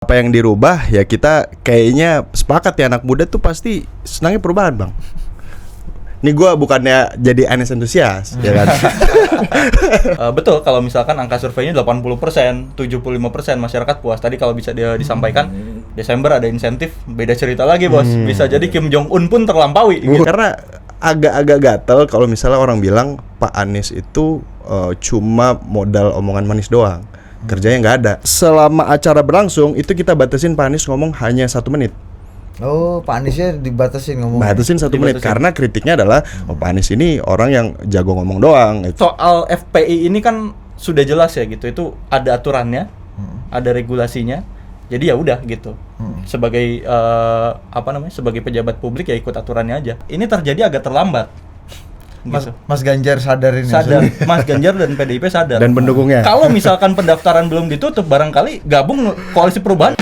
Apa yang dirubah ya kita kayaknya sepakat ya, anak muda tuh pasti senangnya perubahan, Bang. Ini gue bukannya jadi Anies entusias, ya kan? Betul, kalau misalkan angka surveinya 80%, 75% masyarakat puas. Tadi kalau bisa dia disampaikan Desember ada insentif, beda cerita lagi, Bos. Bisa jadi Kim Jong Un pun terlampaui gitu. Karena agak-agak gatel kalau misalnya orang bilang Pak Anies itu cuma modal omongan manis doang. Kerjanya nggak ada. Selama acara berlangsung itu kita batasin Pak Anies ngomong hanya 1 menit. Oh, Pak Aniesnya dibatasin ngomong. Batasin 1 menit karena kritiknya adalah Pak Anies ini orang yang jago ngomong doang. Soal FPI ini kan sudah jelas ya gitu. Itu ada aturannya, ada regulasinya. Jadi ya udah gitu. Sebagai sebagai pejabat publik ya ikut aturannya aja. Ini terjadi agak terlambat. Gitu. Mas Ganjar sadar ini. Sadar, Mas Ganjar dan PDIP sadar. Dan pendukungnya. Kalau misalkan pendaftaran belum ditutup, barangkali gabung koalisi perubahan.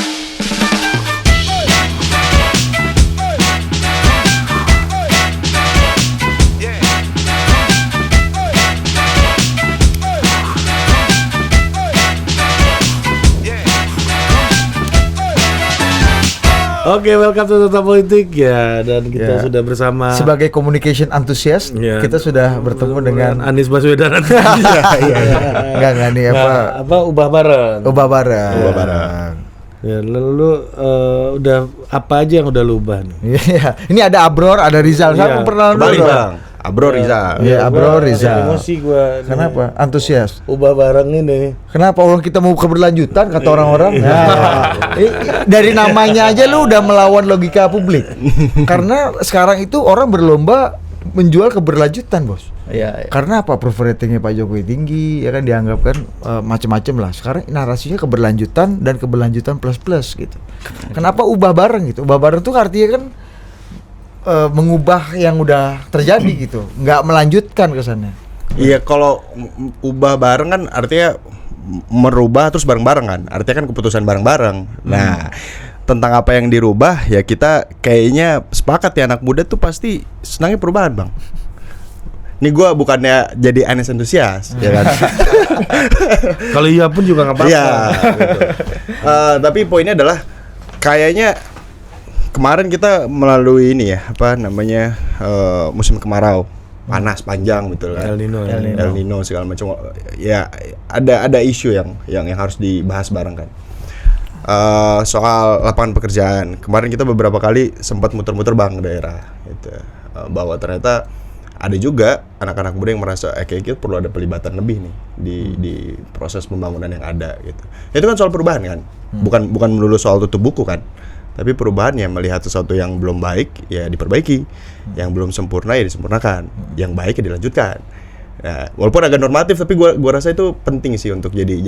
Oke, welcome to Total Politik ya, dan kita sudah bersama sebagai communication enthusiast, kita sudah bertemu dengan Anies Baswedan. Enggak nih ubah bareng. Ubah bareng. Ya, lalu udah apa aja yang udah lu ubah nih? Iya. Ini ada Abror, ada Rizal. Saya pernah Kembali, Bang. Abror Rizal. Iya, Abror Rizal. Emosi gua. Kenapa? Antusias. Ubah bareng ini. Kenapa orang kita mau keberlanjutan kata orang-orang? Nah, dari namanya aja lu udah melawan logika publik. Karena sekarang itu orang berlomba menjual keberlanjutan, Bos. Iya. Karena apa? Approval ratingnya Pak Jokowi tinggi, ya kan, dianggap kan macam-macam lah. Sekarang narasinya keberlanjutan dan keberlanjutan plus gitu. Kenapa ubah bareng gitu? Ubah bareng tuh artinya kan mengubah yang udah terjadi gitu, nggak melanjutkan ke sana. Iya, kalau ubah bareng kan artinya merubah terus bareng-bareng kan. Artinya kan keputusan bareng-bareng. Nah, tentang apa yang dirubah ya kita kayaknya sepakat ya, anak muda tuh pasti senangnya perubahan, Bang. Ini gue bukannya jadi Anies entusias, ya kan? Kalau iya pun juga nggak apa-apa. Iya, gitu. Tapi poinnya adalah kayaknya kemarin kita melalui ini ya, musim kemarau, panas panjang gitu kan. El Nino segala macam. Ya ada isu yang harus dibahas bareng kan. Soal lapangan pekerjaan. Kemarin kita beberapa kali sempat muter-muter Bang daerah gitu. Bahwa ternyata ada juga anak-anak muda yang merasa kayak gitu perlu ada pelibatan lebih nih di proses pembangunan yang ada gitu. Itu kan soal perubahan kan. Bukan melulu soal tutup buku kan. Tapi perubahan ya melihat sesuatu yang belum baik ya diperbaiki, yang belum sempurna ya disempurnakan, yang baik ya dilanjutkan. Nah, walaupun agak normatif tapi gua rasa itu penting sih untuk jadi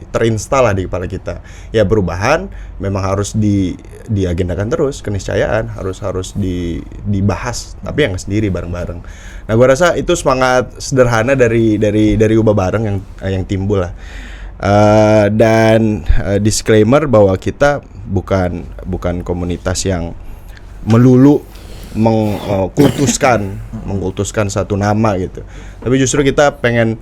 terinstal lah di kepala kita. Ya perubahan memang harus diagendakan terus, keniscayaan harus dibahas, tapi yang sendiri bareng-bareng. Nah, gua rasa itu semangat sederhana dari ubah bareng yang timbul lah. Dan disclaimer bahwa kita bukan komunitas yang melulu mengkultuskan satu nama gitu. Tapi justru kita pengen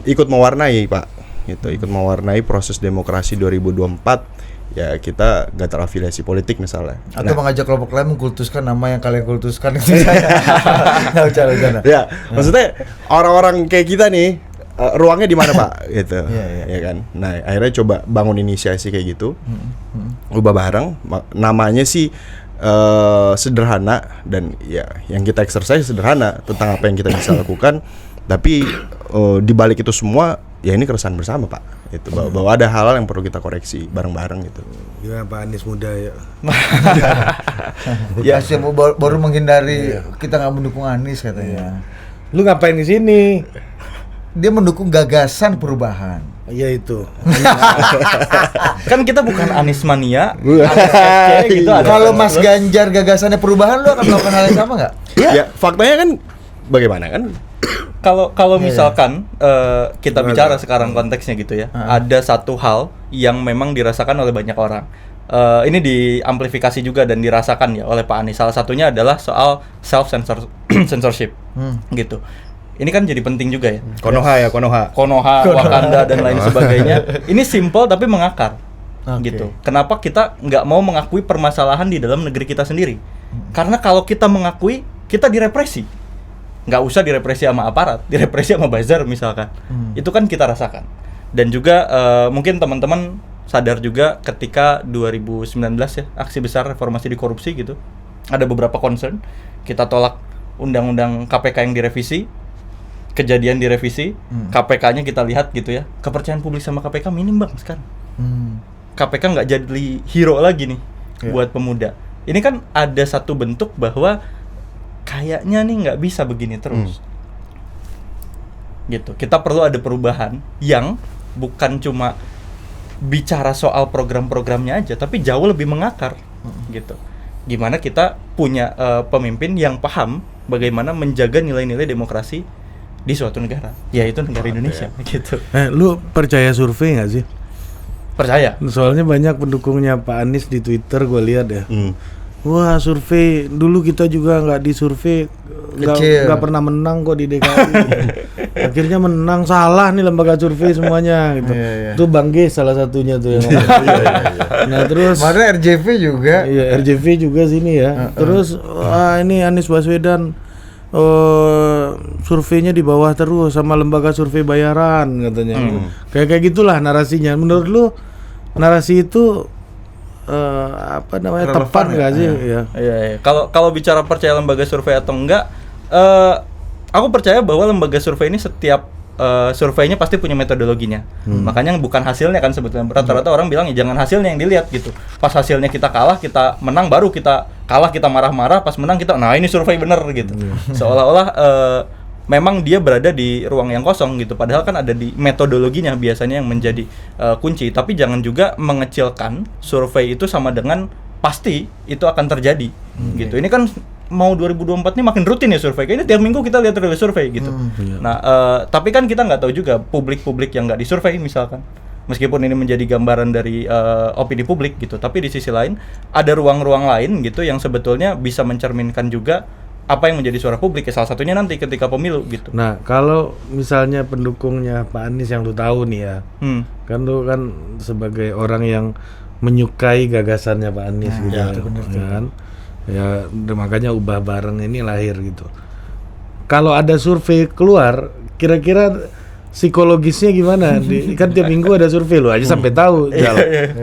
ikut mewarnai, Pak, gitu, ikut mewarnai proses demokrasi 2024. Ya kita gak terafiliasi politik misalnya. Atau mengajak kelompok lain mengkultuskan nama yang kalian kultuskan itu saya. Nggak bercanda. Ya, maksudnya orang-orang kayak kita nih ruangnya di mana, Pak? Gitu. Ya kan. Nah, akhirnya coba bangun inisiasi kayak gitu. Ubah bareng. Namanya sih sederhana dan ya yang kita exercise sederhana tentang apa yang kita bisa lakukan. Tapi di balik itu semua ya ini keresahan bersama, Pak. Itu bahwa ada hal-hal yang perlu kita koreksi bareng-bareng gitu. Gimana Pak Anies muda ya? Ya, baru menghindari kita nggak mendukung Anies katanya. Lu ngapain di sini? Dia mendukung gagasan perubahan. Iya itu. Kan kita bukan Anies mania. Gitu. Kalau Mas Ganjar gagasannya perubahan, lu akan melakukan hal yang sama nggak? Ya, faktanya kan bagaimana kan? Kalau misalkan kita bicara sekarang konteksnya gitu ya, ada satu hal yang memang dirasakan oleh banyak orang. Ini diamplifikasi juga dan dirasakan ya oleh Pak Anies. Salah satunya adalah soal censorship, gitu. Ini kan jadi penting juga ya. Konoha, Wakanda dan lain sebagainya. Ini simple tapi mengakar. Oke. gitu. Kenapa kita nggak mau mengakui permasalahan di dalam negeri kita sendiri? Karena kalau kita mengakui, kita direpresi. Nggak usah direpresi sama aparat, direpresi sama buzzer misalkan. Itu kan kita rasakan. Dan juga mungkin teman-teman sadar juga ketika 2019 ya, aksi besar reformasi di korupsi gitu, ada beberapa concern. Kita tolak undang-undang KPK yang direvisi, kejadian direvisi, KPK-nya kita lihat gitu ya, kepercayaan publik sama KPK minim bang sekarang. KPK nggak jadi hero lagi nih buat pemuda. Ini kan ada satu bentuk bahwa kayaknya nih nggak bisa begini terus. Gitu. Kita perlu ada perubahan yang bukan cuma bicara soal program-programnya aja, tapi jauh lebih mengakar. Gitu. Gimana kita punya pemimpin yang paham bagaimana menjaga nilai-nilai demokrasi di suatu negara, yaitu negara Indonesia. Gitu. Lu percaya survei nggak sih? Percaya. Soalnya banyak pendukungnya Pak Anies di Twitter gue lihat ya. Wah, survei dulu kita juga nggak disurvei, nggak pernah menang kok di DKI. Akhirnya menang, salah nih lembaga survei semuanya gitu. Itu Bang G salah satunya tuh yang ngomong. Nah terus Mana RJV juga. iya, RJV juga sini ya. Terus ini Anies Baswedan surveinya di bawah terus sama lembaga survei bayaran katanya. Kayak gitulah narasinya. Menurut lu narasi itu apa namanya, Relevan tepat nggak sih? Iya. Iya. Kalau bicara percaya lembaga survei atau enggak, aku percaya bahwa lembaga survei ini setiap surveinya pasti punya metodologinya. Makanya bukan hasilnya kan sebetulnya. Rata-rata orang bilang ya jangan hasilnya yang dilihat gitu. Pas hasilnya kita kalah, kita menang, baru kita kalah kita marah-marah, pas menang kita nah ini survei bener gitu. Seolah-olah memang dia berada di ruang yang kosong gitu. Padahal kan ada di metodologinya biasanya yang menjadi kunci. Tapi jangan juga mengecilkan survei itu sama dengan pasti itu akan terjadi gitu. Ini kan mau 2024 ini makin rutin ya survei. Kayaknya tiap minggu kita lihat rilis survei gitu. Nah, tapi kan kita nggak tahu juga publik-publik yang nggak disurvei misalkan. Meskipun ini menjadi gambaran dari opini publik gitu, tapi di sisi lain ada ruang-ruang lain gitu yang sebetulnya bisa mencerminkan juga apa yang menjadi suara publik ya, salah satunya nanti ketika pemilu gitu. Nah kalau misalnya pendukungnya Pak Anies yang lu tahu nih ya, kan lu kan sebagai orang yang menyukai gagasannya Pak Anies gitu kan. Ya makanya ubah bareng ini lahir gitu. Kalau ada survei keluar, kira-kira psikologisnya gimana? Kan tiap minggu ada survei, lu aja sampai tahu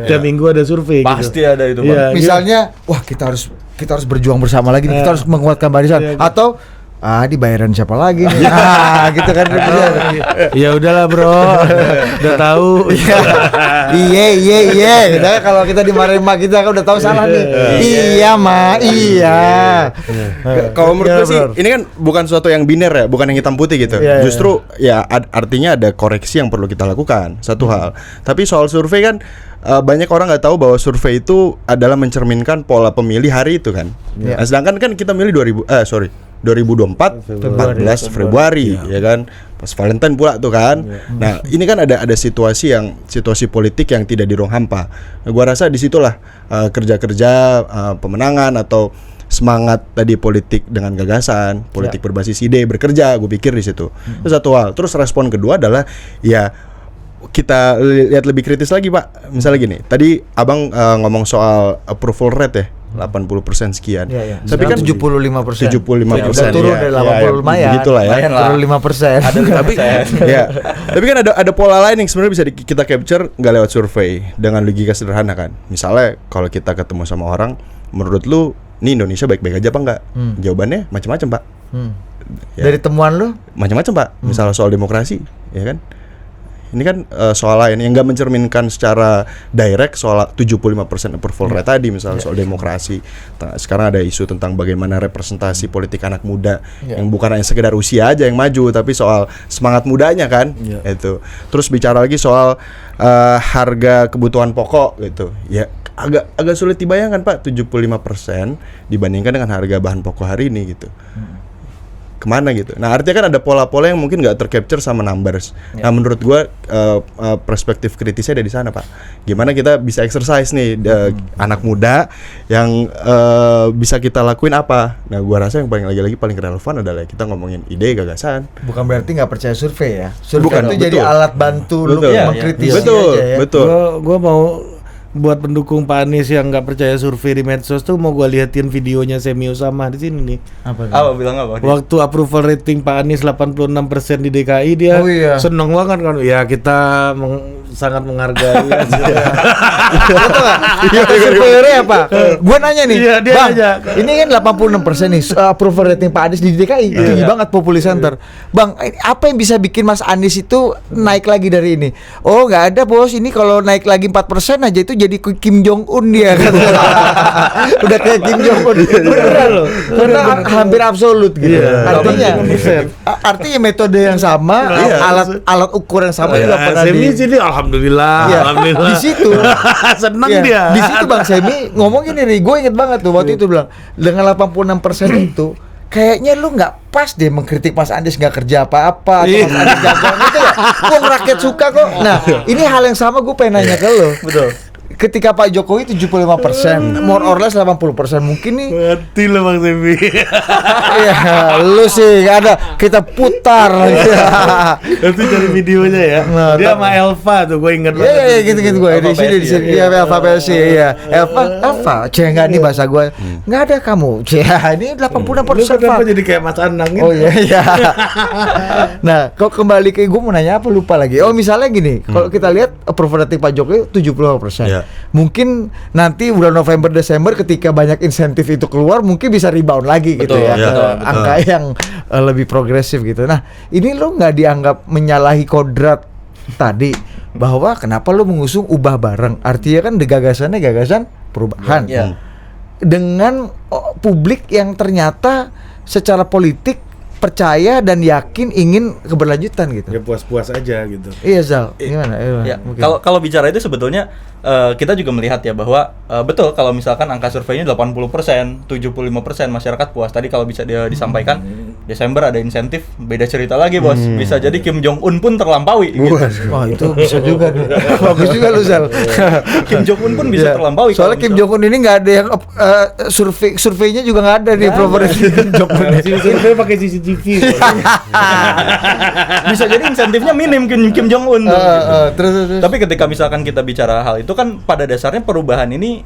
tiap minggu ada survei. Pasti gitu. ada itu Bang. Ya, Misalnya, wah kita harus berjuang bersama lagi, kita harus menguatkan barisan, atau dibayaran siapa lagi nih? Gitu kan. Ya udahlah bro, udah tahu. Iya. Gitu kan, kalau kita dimarahin mak kita kan udah tahu salah nih. Iya ma, iya. Kalau menurut gue sih ini kan bukan sesuatu yang biner ya, bukan yang hitam putih gitu. Justru ya artinya ada koreksi yang perlu kita lakukan, satu hal. Tapi soal survei kan banyak orang nggak tahu bahwa survei itu adalah mencerminkan pola pemilih hari itu kan. Nah, sedangkan kan kita milih 2024 14 Februari ya kan, pas Valentine pula tuh kan. Nah ini kan ada situasi politik yang tidak di ruang hampa. Nah, gua rasa disitulah kerja pemenangan atau semangat tadi politik dengan gagasan, politik berbasis ide bekerja, gue pikir di situ. Itu satu hal. Terus respon kedua adalah ya kita lihat lebih kritis lagi Pak. Misalnya gini, tadi Abang ngomong soal approval rate ya, 80% sekian. Tapi kan 75%. 75%. Udah turun dari 80 lumayan. Begitulah ya. Turun 5%. Ada 5%. Ya. Tapi kan ada pola lain yang sebenarnya bisa kita capture nggak lewat survei, dengan logika sederhana kan. Misalnya kalau kita ketemu sama orang, menurut lu nih Indonesia baik-baik aja apa enggak? Jawabannya macam-macam Pak. Ya. Dari temuan lu? Macam-macam Pak. Misalnya soal demokrasi, ya kan? Ini kan soal lain yang nggak mencerminkan secara direct soal 75% approval rate tadi, misalnya soal demokrasi. Sekarang ada isu tentang bagaimana representasi politik anak muda yang bukan hanya sekedar usia aja yang maju, tapi soal semangat mudanya kan. Itu. Terus bicara lagi soal harga kebutuhan pokok gitu. Ya agak sulit dibayangkan Pak, 75% dibandingkan dengan harga bahan pokok hari ini gitu. Kemana gitu. Nah artinya kan ada pola-pola yang mungkin nggak tercapture sama numbers. Nah menurut gue perspektif kritisnya ada di sana Pak. Gimana kita bisa exercise nih anak muda yang bisa kita lakuin apa. Nah gue rasa yang lagi-lagi paling relevan adalah kita ngomongin ide, gagasan. Bukan berarti nggak percaya survei ya. Survei Bukan, itu jadi betul. alat bantu lu Betul. mengkritisi Betul, aja ya. betul. Gue mau buat pendukung Pak Anies yang nggak percaya survei di medsos tuh mau gua liatin videonya Semi Usama di sini nih. Apa bilang apa? Dia? Waktu approval rating Pak Anies 86% di DKI dia seneng banget kan. Ya kita sangat menghargai. Survei apa? Gue nanya nih, Iya, dia Bang, nanya. ini kan 86% nih approval rating Pak Anies di DKI tinggi banget populi center. Bang, apa yang bisa bikin Mas Anies itu naik lagi dari ini? Oh, nggak ada bos, ini kalau naik lagi 4% aja itu jadi Kim Jong Un dia kata. Udah kayak Kim Jong Un. Beneran loh. Karena hampir absolut gitu. Artinya metode yang sama, alat ukur yang sama juga pernah Semi sini alhamdulillah. Alhamdulillah. Di situ seneng ya, dia. di situ Bang Semi ngomong gini nih, gue inget banget tuh waktu itu bilang dengan 86% itu kayaknya lu nggak pas deh mengkritik Mas Anies nggak kerja apa-apa atau Mas Anies jagoan gitu ya. Wong rakyat suka kok. Nah, ini hal yang sama gue pengen nanya ke lu. Betul. Ketika Pak Jokowi 75%, more or less 80%, mungkin nih Mati lah Bang Semi. ya lu sih nggak ada, kita putar. Nanti cari videonya ya. Nah, Dia sama Elva tuh gue inget banget. Iya gitu gue di sini ya. Elva Pelsi ya. Elva, enggak nih bahasa gue. Enggak ada kamu. Ini 86%. Lu kenapa jadi kayak Mas Anang gitu? Oh iya. Nah, kok kembali ke gue mau nanya apa lupa lagi. Oh, misalnya gini, kalau kita lihat approval rating Pak Jokowi 75%. Iya. Mungkin nanti bulan November Desember ketika banyak insentif itu keluar mungkin bisa rebound lagi gitu Betul, ya. iya, Ke betul. angka yang lebih progresif gitu. Nah, ini lo nggak dianggap menyalahi kodrat tadi bahwa kenapa lo mengusung ubah bareng? Artinya kan gagasannya gagasan perubahan. Iya. Dengan publik yang ternyata secara politik percaya dan yakin ingin keberlanjutan gitu. Ya puas-puas aja gitu. Iya Zal, gimana? Ya, Mungkin. kalau bicara itu sebetulnya kita juga melihat ya bahwa betul kalau misalkan angka surveinya 80%, 75% masyarakat puas. Tadi kalau bisa dia disampaikan Desember ada insentif, beda cerita lagi bos. Bisa jadi Kim Jong Un pun terlampaui. Gitu. Wah itu bisa juga nih. Bagus juga lu Zal. Kim Jong Un pun bisa Iya. terlampaui. Soalnya kalau Kim Jong Un ini nggak ada yang surveinya juga nggak ada nih properti Kim Jong Un. Survei pakai CCTV. bisa jadi insentifnya minim Kim Jong Un. Terus. Tapi ketika misalkan kita bicara hal itu kan pada dasarnya perubahan ini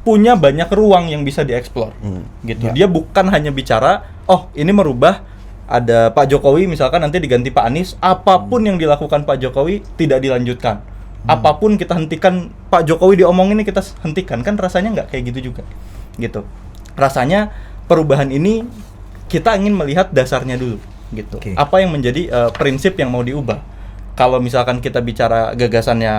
punya banyak ruang yang bisa dieksplor, gitu. Ya. Dia bukan hanya bicara, oh ini merubah ada Pak Jokowi misalkan nanti diganti Pak Anies, apapun yang dilakukan Pak Jokowi tidak dilanjutkan, apapun kita hentikan Pak Jokowi diomongin ini kita hentikan, kan rasanya nggak kayak gitu juga, gitu. Rasanya perubahan ini kita ingin melihat dasarnya dulu, gitu. Oke. Apa yang menjadi prinsip yang mau diubah? Kalau misalkan kita bicara gagasannya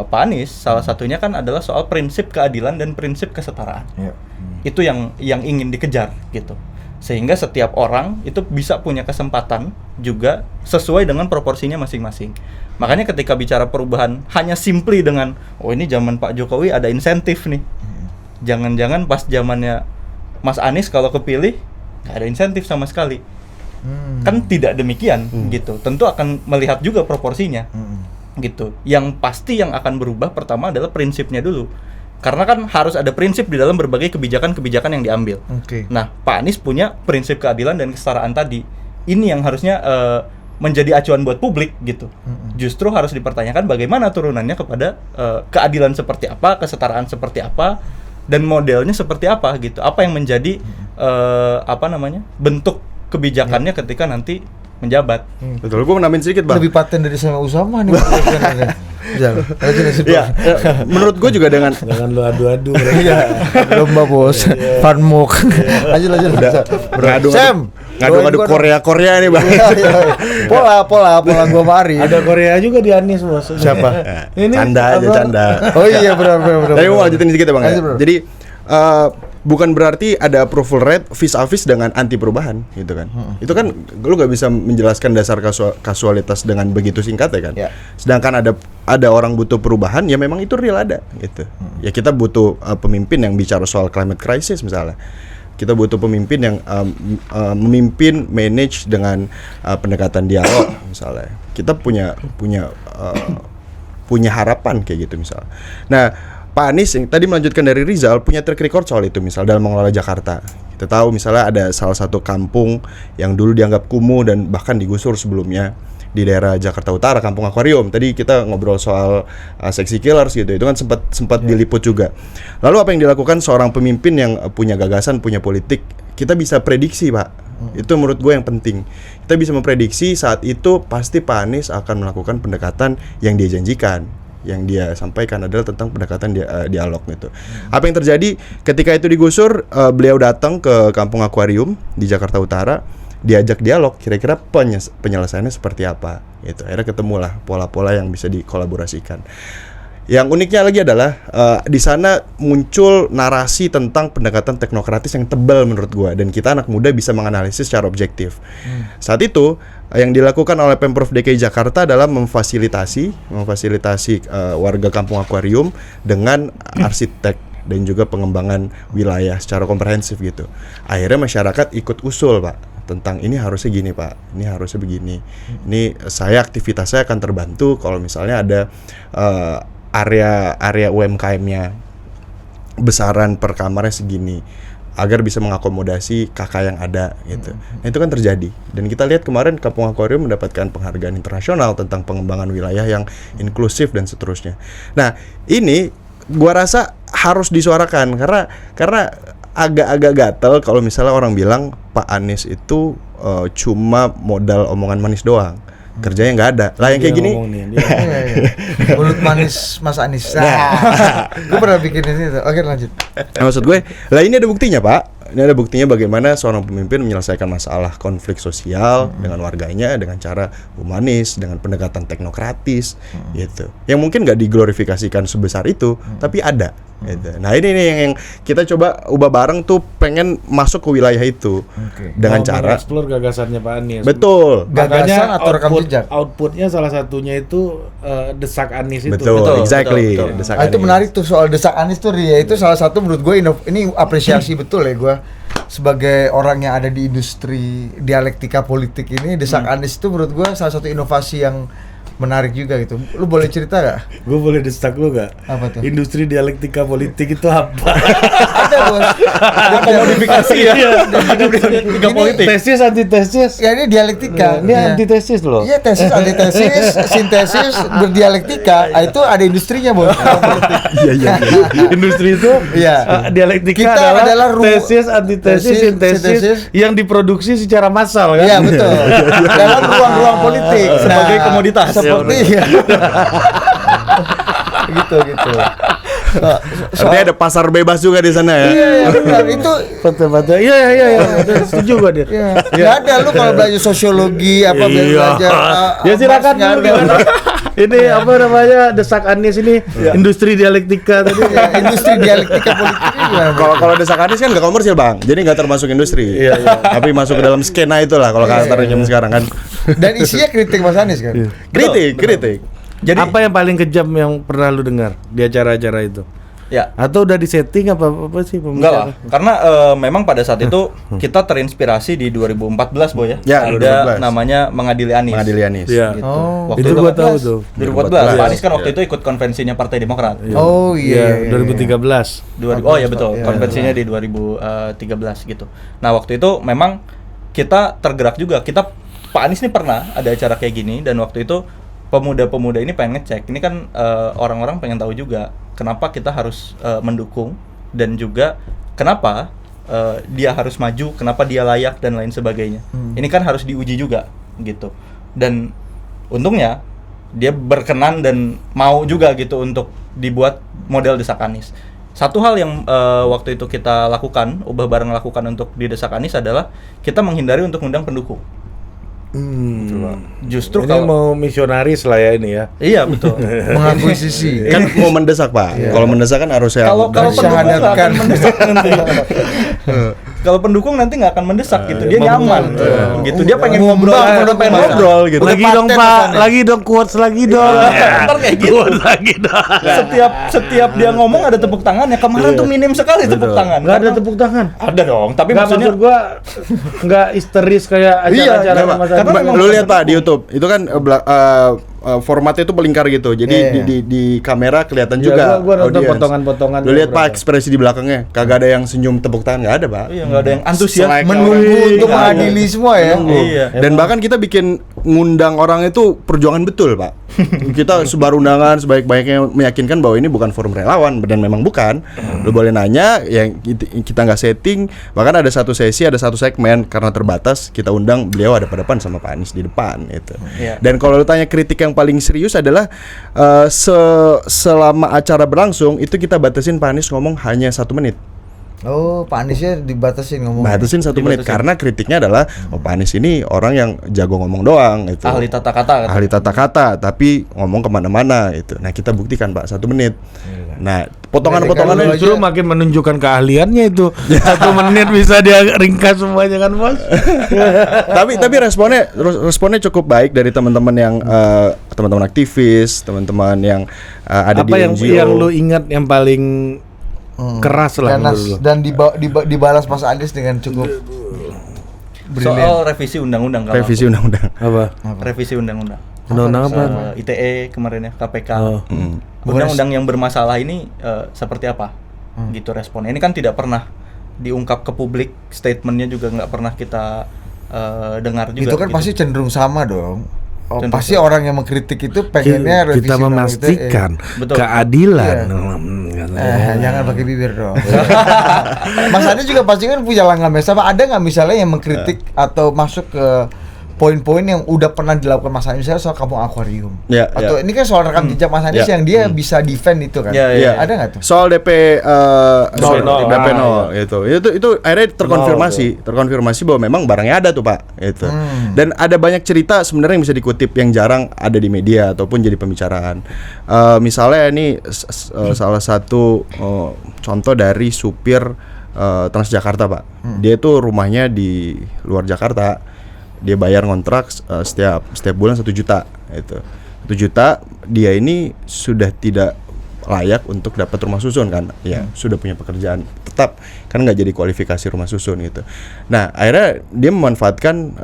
Pak Anies, salah satunya kan adalah soal prinsip keadilan dan prinsip kesetaraan. Ya. Itu yang ingin dikejar gitu. Sehingga setiap orang itu bisa punya kesempatan juga sesuai dengan proporsinya masing-masing. Makanya ketika bicara perubahan hanya simply dengan oh ini zaman Pak Jokowi ada insentif nih. Jangan-jangan pas zamannya Mas Anies kalau kepilih nggak ada insentif sama sekali. Kan tidak demikian gitu. Tentu akan melihat juga proporsinya gitu. Yang pasti yang akan berubah pertama adalah prinsipnya dulu, karena kan harus ada prinsip di dalam berbagai kebijakan-kebijakan yang diambil. Nah, Pak Anies punya prinsip keadilan dan kesetaraan tadi. Ini yang harusnya menjadi acuan buat publik gitu. Justru harus dipertanyakan bagaimana turunannya kepada keadilan seperti apa, kesetaraan seperti apa, dan modelnya seperti apa gitu. Apa yang menjadi bentuk kebijakannya ketika nanti menjabat. Betul, gue nambahin sedikit bang. Lebih paten dari sama Usama nih. Ya, menurut gue juga dengan Jangan lu adu-adu. lomba bos, fanmuk. Lanjut. ngadu Korea nih bang. Pola gua mari. Ada Korea juga di Anies bos. Siapa? Ini Canda aja apa? canda. Oh iya benar. Tapi mau lanjutin sedikit ya bang. Lanjut, bro. Jadi bukan berarti ada approval rate vis-a-vis dengan anti perubahan gitu kan. Itu kan lu gak bisa menjelaskan dasar kasualitas dengan begitu singkat ya kan. Ya. Sedangkan ada orang butuh perubahan ya memang itu real ada gitu. Ya kita butuh pemimpin yang bicara soal climate crisis misalnya. Kita butuh pemimpin yang memimpin manage dengan pendekatan dialog misalnya. Kita punya harapan kayak gitu misalnya. Nah, Pak Anies yang tadi melanjutkan dari Rizal punya track record soal itu misal dalam mengelola Jakarta. Kita tahu misalnya ada salah satu kampung yang dulu dianggap kumuh dan bahkan digusur sebelumnya. di daerah Jakarta Utara, Kampung Akuarium. Tadi kita ngobrol soal sexy killers gitu, itu kan sempat diliput juga. Lalu apa yang dilakukan seorang pemimpin yang punya gagasan, punya politik, kita bisa prediksi, Pak. Itu menurut gue yang penting. Kita bisa memprediksi saat itu pasti Pak Anies akan melakukan pendekatan yang dia janjikan. Yang dia sampaikan adalah tentang pendekatan dialog gitu. Apa yang terjadi ketika itu digusur, beliau datang ke Kampung Akuarium di Jakarta Utara, diajak dialog, kira-kira penyelesaiannya seperti apa gitu. Akhirnya ketemulah pola-pola yang bisa dikolaborasikan. Yang uniknya lagi adalah di sana muncul narasi tentang pendekatan teknokratis yang tebal menurut gua, dan kita anak muda bisa menganalisis secara objektif. Saat itu yang dilakukan oleh Pemprov DKI Jakarta adalah memfasilitasi warga Kampung Akuarium dengan arsitek dan juga pengembangan wilayah secara komprehensif gitu. Akhirnya masyarakat ikut usul, Pak, tentang ini harusnya gini, Pak, ini harusnya begini. Ini aktivitas saya akan terbantu kalau misalnya ada area UMKM-nya besaran per kamarnya segini agar bisa mengakomodasi kakak yang ada gitu. Nah, itu kan terjadi, dan kita lihat kemarin Kampung Akuarium mendapatkan penghargaan internasional tentang pengembangan wilayah yang inklusif dan seterusnya. Nah, ini gua rasa harus disuarakan karena agak-agak gatel kalau misalnya orang bilang Pak Anies itu cuma modal omongan manis doang. Kerjanya nggak ada. Lah yang kayak gini. Mulut manis Mas Anies. Gue pernah bikin itu. Oke, lanjut. Nah, maksud gue, lah ini ada buktinya, Pak. Ini ada buktinya bagaimana seorang pemimpin menyelesaikan masalah konflik sosial dengan warganya dengan cara humanis, dengan pendekatan teknokratis gitu. Yang mungkin nggak diglorifikasikan sebesar itu, tapi ada. Gitu. Nah, ini nih yang kita coba ubah bareng tuh, pengen masuk ke wilayah itu dengan cara explore gagasannya Pak Anies. Betul. Gagasan atau rekam jejak. Outputnya salah satunya itu desak Anies itu. Betul, exactly. Betul. Desak Itu Anies. menarik tuh soal desak Anies tuh, Ria. Itu salah satu menurut gue ini apresiasi betul ya gue sebagai orang yang ada di industri dialektika politik ini. Desak Anies itu menurut gue salah satu inovasi yang menarik juga gitu. Lu boleh cerita gak? Gue boleh desak lu gak? Apa tuh? Industri dialektika politik itu apa? Ada, Bos. Ada komodifikasi ya. Dialektika politik. Tesis, antitesis. Ya, ini dialektika. Ini antitesis loh. Iya, tesis, antitesis, sintesis, berdialektika. Itu ada industrinya, Bos. Iya. Industri itu dialektika Kita adalah tesis, antitesis, sintesis yang diproduksi secara massal kan? Iya, betul. Dalam ruang-ruang politik Sebagai komoditas. Seperti gitu. Artinya ada pasar bebas juga di sana ya. Iya, benar. Itu Betul. Iya. Setuju gua dia. nggak ada lu kalau belajar sosiologi apa belajar Ya silakan nggak dulu ada. gimana? Ini apa namanya desak Anies ini industri dialektika tadi. Ya, industri dialektika politik ini gimana? Kalau desak Anies kan nggak komersil, Bang. Jadi nggak termasuk industri. Tapi masuk ke dalam skena itulah kalau kata zaman sekarang kan. Dan isinya kritik Mas Anies kan? Kritik. Jadi Apa yang paling kejam yang pernah lu dengar di acara-acara itu? ya, Atau udah disetting apa sih enggak lah. Karena memang pada saat itu kita terinspirasi di 2014, Boy ya. Ya, Ada 2014. namanya Mengadili Anies. Mengadili Anies. Iya. Gitu. Oh. Waktu Itu gua tahu tuh. 2014. Pak Anies kan waktu itu ikut konvensinya Partai Demokrat. Oh iya. 2013. Oh ya betul, Iya, konvensinya di 2013 gitu. Nah waktu itu memang kita tergerak juga. Pak Anies nih pernah ada acara kayak gini, dan waktu itu pemuda-pemuda ini pengen ngecek. Ini kan orang-orang pengen tahu juga kenapa kita harus mendukung, dan juga kenapa dia harus maju, kenapa dia layak dan lain sebagainya. Ini kan harus diuji juga gitu. Dan untungnya dia berkenan dan mau juga gitu untuk dibuat model desak Anies. Satu hal yang waktu itu kita lakukan, ubah bareng lakukan untuk di desak Anies adalah kita menghindari untuk mengundang pendukung. Justru Ini kalau mau misionaris lah ya ini ya. iya betul. Mengakuisisi. Kan mau mendesak, Pak. Kalau mendesak kan harusnya Kalau pendukung nggak Syahadatkan. akan mendesak nanti. Kalau pendukung nanti nggak akan mendesak gitu, dia nyaman gitu, dia pengen ngobrol, pengen ngobrol gitu. Lagi dong Pak, lagi dong quotes lagi dong. Ntar kayak gitu. Lagi dong. Setiap dia ngomong ada tepuk tangan ya. Kemarin tuh minim sekali tepuk tangan. Enggak ada tepuk tangan. Ada dong, tapi Enggak, maksudnya maksud gua enggak histeris kayak acara-acara Iya, Mas karena Adi. memang lu lihat, Pak, di YouTube itu kan formatnya itu melingkar gitu. Jadi di kamera kelihatan Iya, juga. gua nonton audience. potongan-potongan Lu lihat, Pak, beberapa. ekspresi di belakangnya. Kagak ada yang senyum tepuk tangan, nggak ada, Pak. iya nggak ada yang antusias Selek. Menunggu untuk Iya. mengadili semua ya. Iya. Dan bahkan kita bikin ngundang orang itu perjuangan betul, Pak. Kita sebar undangan sebaik-baiknya meyakinkan bahwa ini bukan forum relawan, dan memang bukan. Lu boleh nanya, yang kita nggak setting. Bahkan ada satu sesi, ada satu segmen karena terbatas kita undang beliau hadapan-hadapan sama Pak Anies di depan itu. Dan kalau lu tanya kritik yang paling serius adalah selama acara berlangsung itu kita batasin Pak Anies ngomong hanya 1 menit. Oh, Pak Aniesnya dibatasin ngomong. Batasin 1 menit karena kritiknya adalah Pak Anies ini orang yang jago ngomong doang itu. Ahli tata kata. Ahli tata kata, tapi ngomong kemana-mana itu. Nah kita buktikan Pak 1 menit. Nah potongan-potongannya justru makin menunjukkan keahliannya itu. 1 menit bisa dia ringkas semuanya kan bos. tapi responnya cukup baik dari teman-teman yang teman-teman aktivis, teman-teman yang ada apa di yang NGO. yang lu ingat yang paling keras lah menurut lu? Dan dibalas Mas Anies dengan cukup Soal revisi undang-undang. Revisi undang-undang. Apa? Revisi undang-undang. Undang-undang apa? ITE kemarin ya, KPK. Undang-undang yang bermasalah ini seperti apa? Gitu responnya. Ini kan tidak pernah diungkap ke publik, statementnya juga nggak pernah kita dengar juga. Itu kan gitu. pasti cenderung sama dong. Pasti orang yang mengkritik itu pengennya revisi kita memastikan Betul. keadilan. Jangan pakai bibir dong. Mas Anies juga pasti kan punya langgam sama. Ada nggak misalnya yang mengkritik atau masuk ke poin-poin yang udah pernah dilakukan Mas Anies, misalnya soal kampung akuarium, atau ini kan soal rekam jejak Mas Anies yang dia bisa defend itu kan? Ada nggak tuh? Soal DP DP 0 itu akhirnya terkonfirmasi bahwa memang barangnya ada tuh Pak itu. Dan ada banyak cerita sebenarnya yang bisa dikutip yang jarang ada di media ataupun jadi pembicaraan. Misalnya ini salah satu contoh dari supir Transjakarta Pak. Dia tuh rumahnya di luar Jakarta. Dia bayar kontrak setiap bulan 1 juta itu. 1 juta dia ini sudah tidak layak untuk dapat rumah susun kan. Ya, sudah punya pekerjaan tetap kan nggak jadi kualifikasi rumah susun gitu. Nah, akhirnya dia memanfaatkan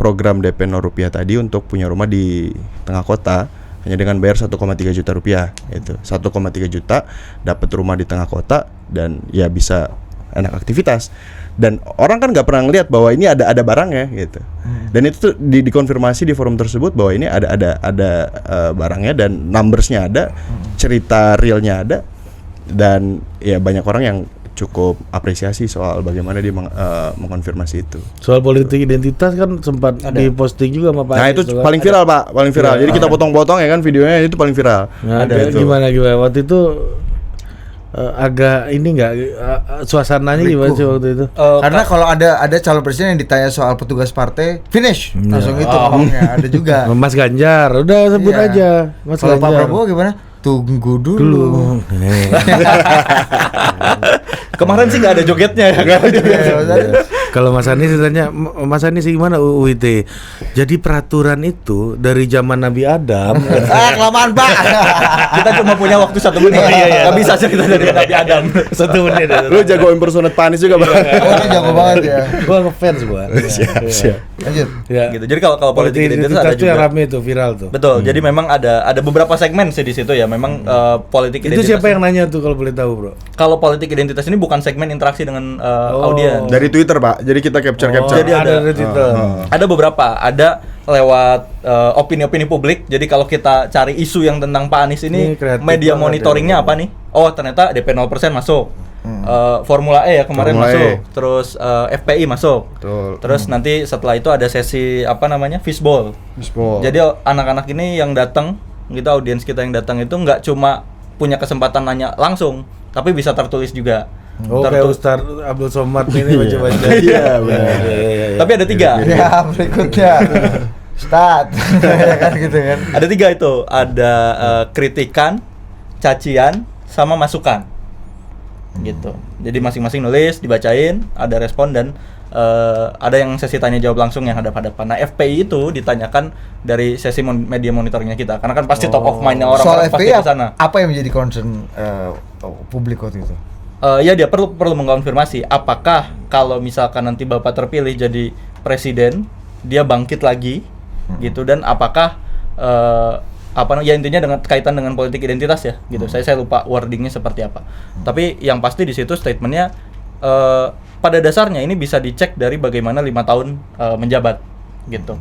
program DP 0 rupiah tadi untuk punya rumah di tengah kota hanya dengan bayar 1,3 juta rupiah itu. 1,3 juta dapat rumah di tengah kota dan ya bisa enak aktivitas. Dan orang kan nggak pernah ngelihat bahwa ini ada barangnya gitu. Dan itu tuh dikonfirmasi di forum tersebut bahwa ini ada barangnya dan numbersnya ada, cerita realnya ada, dan ya banyak orang yang cukup apresiasi soal bagaimana dia mengkonfirmasi itu. Soal politik identitas kan sempat diposting juga sama Pak. Nah itu paling viral Pak, paling viral. Jadi kita potong-potong ya kan videonya itu paling viral. Nah, gimana waktu itu agak ini enggak suasananya gimana sih waktu itu? Karena kalau ada calon presiden yang ditanya soal petugas partai, finish langsung itu ngomongnya. Ada juga Mas Ganjar, udah sebut aja Mas kalau Ganjar. Pak Prabowo gimana? Tunggu dulu. Kemarin sih nggak ada jogetnya ya. Kalau Mas Anies ditanya, Mas Anies gimana UIT? Jadi peraturan itu dari zaman Nabi Adam. Kelamaan Pak. Kita cuma punya waktu 1 menit. Nggak bisa cerita dari Nabi Adam. 1 menit. Lu jago impersonate Pak Anies juga Bang. Oh, jago banget ya. Gua ngefans gua. Siap. Lanjut. Ya. Gitu. Jadi kalau politik identitas ada itu yang juga. rame itu viral tuh. Betul. Jadi memang ada beberapa segmen sih di situ ya. Memang politik Itu identitas. siapa yang nanya tuh kalau boleh tahu, Bro? Kalau politik identitas ini bukan segmen interaksi dengan audiens. Dari Twitter Pak. Jadi kita capture. Jadi ada dari Twitter. Ada beberapa, ada lewat opini-opini publik. Jadi kalau kita cari isu yang tentang Pak Anies ini media monitoringnya apa nih? Oh ternyata DP 0% masuk. Formula E ya kemarin masuk. Terus FPI masuk. Terus nanti setelah itu ada sesi fishball. Jadi anak-anak ini yang datang, kita audiens kita yang datang itu nggak cuma punya kesempatan nanya langsung, tapi bisa tertulis juga. Kayak Ustaz Abdul Somad ini baca-baca. Iya benar. Tapi ada 3. Ya berikutnya. Start. Ya kan gitu kan. Ada 3 itu. Ada kritikan, cacian, sama masukan. Gitu. Jadi masing-masing nulis, dibacain, ada respon dan ada yang sesi tanya jawab langsung yang hadap-hadapan. Nah, FPI itu ditanyakan dari sesi media monitoringnya kita. Karena kan pasti top of mind-nya orang-orang pasti ke sana. Apa yang menjadi concern publik waktu itu? Ya dia perlu mengkonfirmasi apakah kalau misalkan nanti Bapak terpilih jadi presiden, dia bangkit lagi gitu, dan apakah ya intinya dengan kaitan dengan politik identitas ya gitu. Saya lupa wordingnya seperti apa. Tapi yang pasti di situ statementnya pada dasarnya ini bisa dicek dari bagaimana 5 tahun menjabat gitu.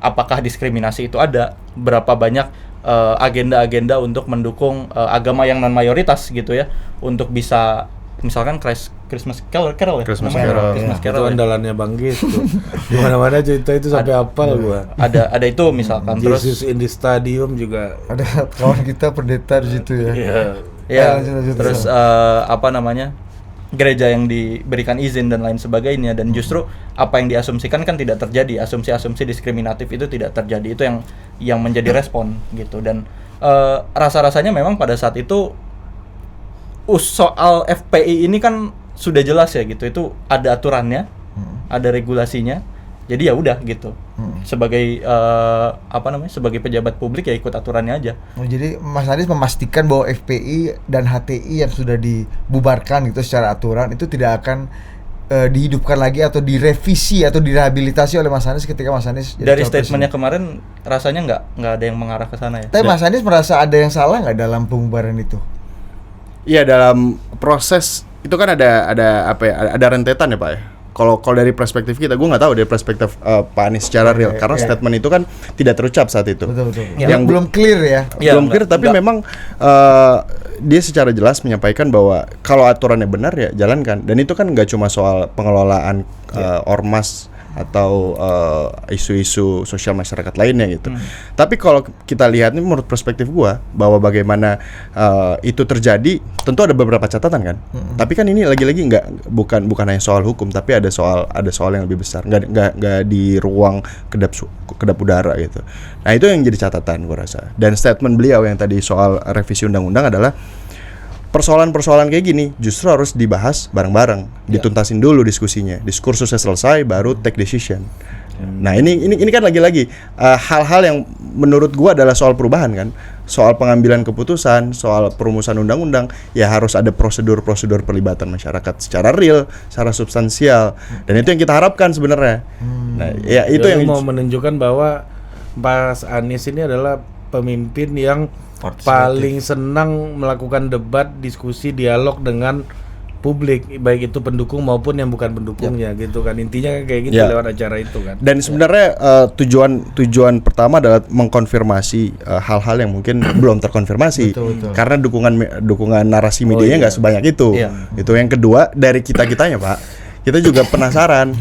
apakah diskriminasi itu ada, berapa banyak agenda-agenda untuk mendukung agama yang non mayoritas gitu ya, untuk bisa misalkan Christmas Carol ya? Christmas Namanya? Carol. Christmas Itu Carol ya. andalannya Bang Gis tuh. Di mana-mana cerita itu sampai hafal gua. Ada itu misalkan terus Jesus in the Stadium juga. Ada kawan kita pendeta di situ ya. ya lanjut. terus apa namanya, gereja yang diberikan izin dan lain sebagainya, dan justru apa yang diasumsikan kan tidak terjadi, asumsi-asumsi diskriminatif itu tidak terjadi, itu yang menjadi respon gitu. Dan rasa-rasanya memang pada saat itu soal FPI ini kan sudah jelas ya gitu, itu ada aturannya, ada regulasinya, jadi ya udah gitu. Sebagai apa namanya, sebagai pejabat publik ya ikut aturannya aja. Oh, jadi Mas Anies memastikan bahwa FPI dan HTI yang sudah dibubarkan gitu secara aturan itu tidak akan dihidupkan lagi atau direvisi atau direhabilitasi oleh Mas Anies ketika Mas Anies jadi Dari cawapres. statementnya kemarin rasanya nggak ada yang mengarah ke sana ya. Tapi Mas Anies merasa ada yang salah nggak dalam pembubaran itu? Iya, dalam proses itu kan ada apa ya? Ada rentetan ya Pak ya. Kalau dari perspektif kita, gue nggak tahu dari perspektif Pak Anies secara real, karena statement itu kan tidak terucap saat itu. Betul. Ya. Yang belum clear ya. Ya, Belum clear, tapi memang dia secara jelas menyampaikan bahwa kalau aturannya benar ya jalankan. Dan itu kan nggak cuma soal pengelolaan ormas atau isu-isu sosial masyarakat lainnya gitu. Tapi kalau kita lihat ini menurut perspektif gua, bahwa bagaimana itu terjadi, tentu ada beberapa catatan kan. Tapi kan ini lagi-lagi bukan hanya soal hukum, tapi ada soal yang lebih besar. Nggak di ruang kedap udara gitu. Nah itu yang jadi catatan gua rasa. Dan statement beliau yang tadi soal revisi undang-undang adalah persoalan-persoalan kayak gini justru harus dibahas bareng-bareng, dituntasin dulu diskusinya, diskursusnya selesai baru take decision. Nah ini kan lagi-lagi hal-hal yang menurut gua adalah soal perubahan kan, soal pengambilan keputusan, soal perumusan undang-undang, ya harus ada prosedur-prosedur pelibatan masyarakat secara real, secara substansial, dan itu yang kita harapkan sebenarnya. Nah ya itu Jadi yang mau menunjukkan bahwa Mas Anies ini adalah pemimpin yang paling senang melakukan debat, diskusi, dialog dengan publik, baik itu pendukung maupun yang bukan pendukungnya gitu kan. Intinya kayak gitu lewat acara itu kan. Dan sebenarnya tujuan pertama adalah mengkonfirmasi hal-hal yang mungkin belum terkonfirmasi. Betul. Karena dukungan narasi medianya nggak sebanyak itu. Itu yang kedua, dari kita-kitanya Pak, kita juga penasaran.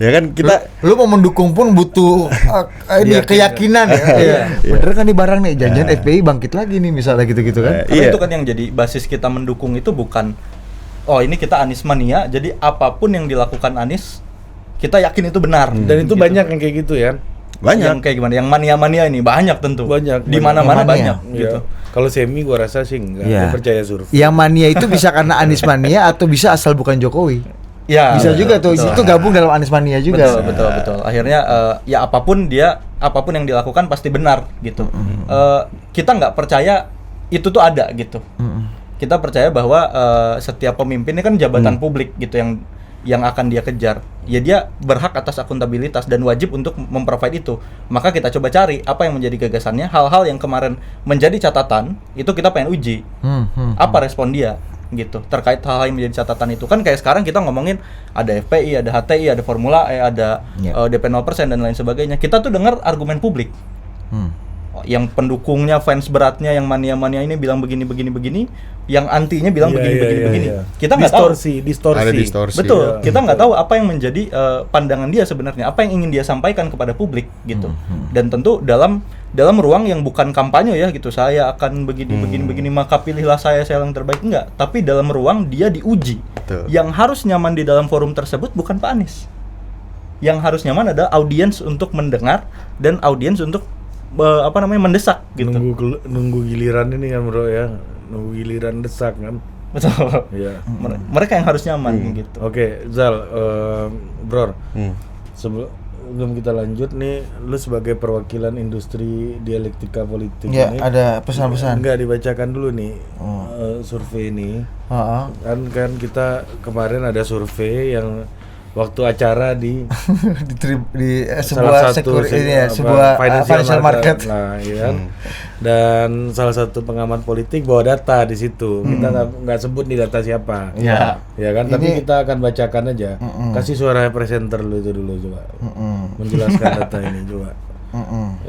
Ya kan kita Lu mau mendukung pun butuh ini keyakinan ya. Bener kan nih barang nih, janjian FPI bangkit lagi nih misalnya gitu-gitu kan. Karena itu kan yang jadi basis kita mendukung itu bukan ini kita Anies mania, jadi apapun yang dilakukan Anies kita yakin itu benar. Dan itu gitu. banyak yang kayak gitu ya. banyak. Yang kayak gimana? Yang mania-mania ini banyak tentu. Banyak. Di mana-mana Yang mania. banyak gitu. Kalau semi gua rasa sih enggak. Iya. Gua percaya survei. Yang mania itu bisa karena Anies mania atau bisa asal bukan Jokowi. Ya, Bisa betul, juga tuh, betul. itu gabung dalam Anies mania juga. Betul. Akhirnya ya apapun yang dilakukan pasti benar gitu. Kita nggak percaya itu tuh ada gitu. Kita percaya bahwa setiap pemimpin ini kan jabatan publik gitu yang akan dia kejar. Ya dia berhak atas akuntabilitas dan wajib untuk memprovide itu. Maka kita coba cari apa yang menjadi gagasannya, hal-hal yang kemarin menjadi catatan itu kita pengen uji. Apa respon dia? Gitu terkait hal-hal yang menjadi catatan itu. Kan kayak sekarang kita ngomongin ada FPI, ada HTI, ada Formula E, ada DP 0% dan lain sebagainya. Kita tuh dengar argumen publik. Yang pendukungnya, fans beratnya, yang mania-mania ini bilang begini, yang antinya bilang begini. Kita nggak tahu. Distorsi. Ada distorsi. Betul. Kita nggak tahu apa yang menjadi pandangan dia sebenarnya, apa yang ingin dia sampaikan kepada publik gitu. Dan tentu dalam ruang yang bukan kampanye ya gitu. Saya akan begini, maka pilihlah saya yang terbaik, enggak. Tapi dalam ruang dia diuji. Betul. Yang harus nyaman di dalam forum tersebut bukan Pak Anies. Yang harus nyaman adalah audiens untuk mendengar dan audiens untuk mendesak gitu. Nunggu giliran ini kan bro ya. Nunggu giliran desak kan. Betul. Iya. Mereka yang harus nyaman gitu. Oke, Zal, Bro. Sebelum kita lanjut nih, lu sebagai perwakilan industri dialektika politik Ya, ini ada pesan-pesan. enggak dibacakan dulu nih survei ini. Kan kita kemarin ada survei yang waktu acara di sebuah sebuah financial market. Nah, ya kan? Dan salah satu pengamat politik bawa data di situ. Kita nggak sebut nih data siapa. Ya. Ya kan, tapi kita akan bacakan aja. Kasih suara presenter lu itu dulu coba. Menjelaskan data ini coba.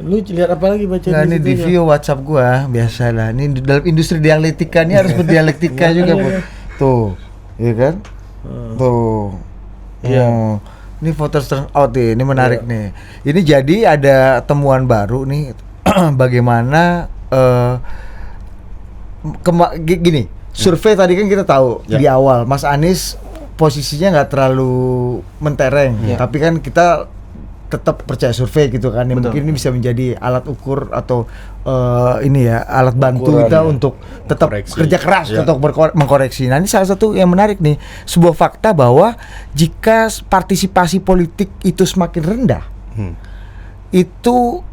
Lu lihat apa lagi baca Nah, ini di view WhatsApp gua biasalah. Ini dalam industri dialektika ini harus berdialektika juga, Bu. Tuh, iya kan? Tuh. Iya. Ini voters turnout nih, ini menarik nih. Ini jadi ada temuan baru nih bagaimana gini. Survei tadi kan kita tahu di awal Mas Anies posisinya nggak terlalu mentereng, tapi kan kita tetap percaya survei gitu kan. Mungkin ini bisa menjadi alat ukur atau ini ya, alat bantu kita untuk tetap kerja keras untuk mengkoreksi. Nah, ini salah satu yang menarik nih, sebuah fakta bahwa jika partisipasi politik itu semakin rendah, itu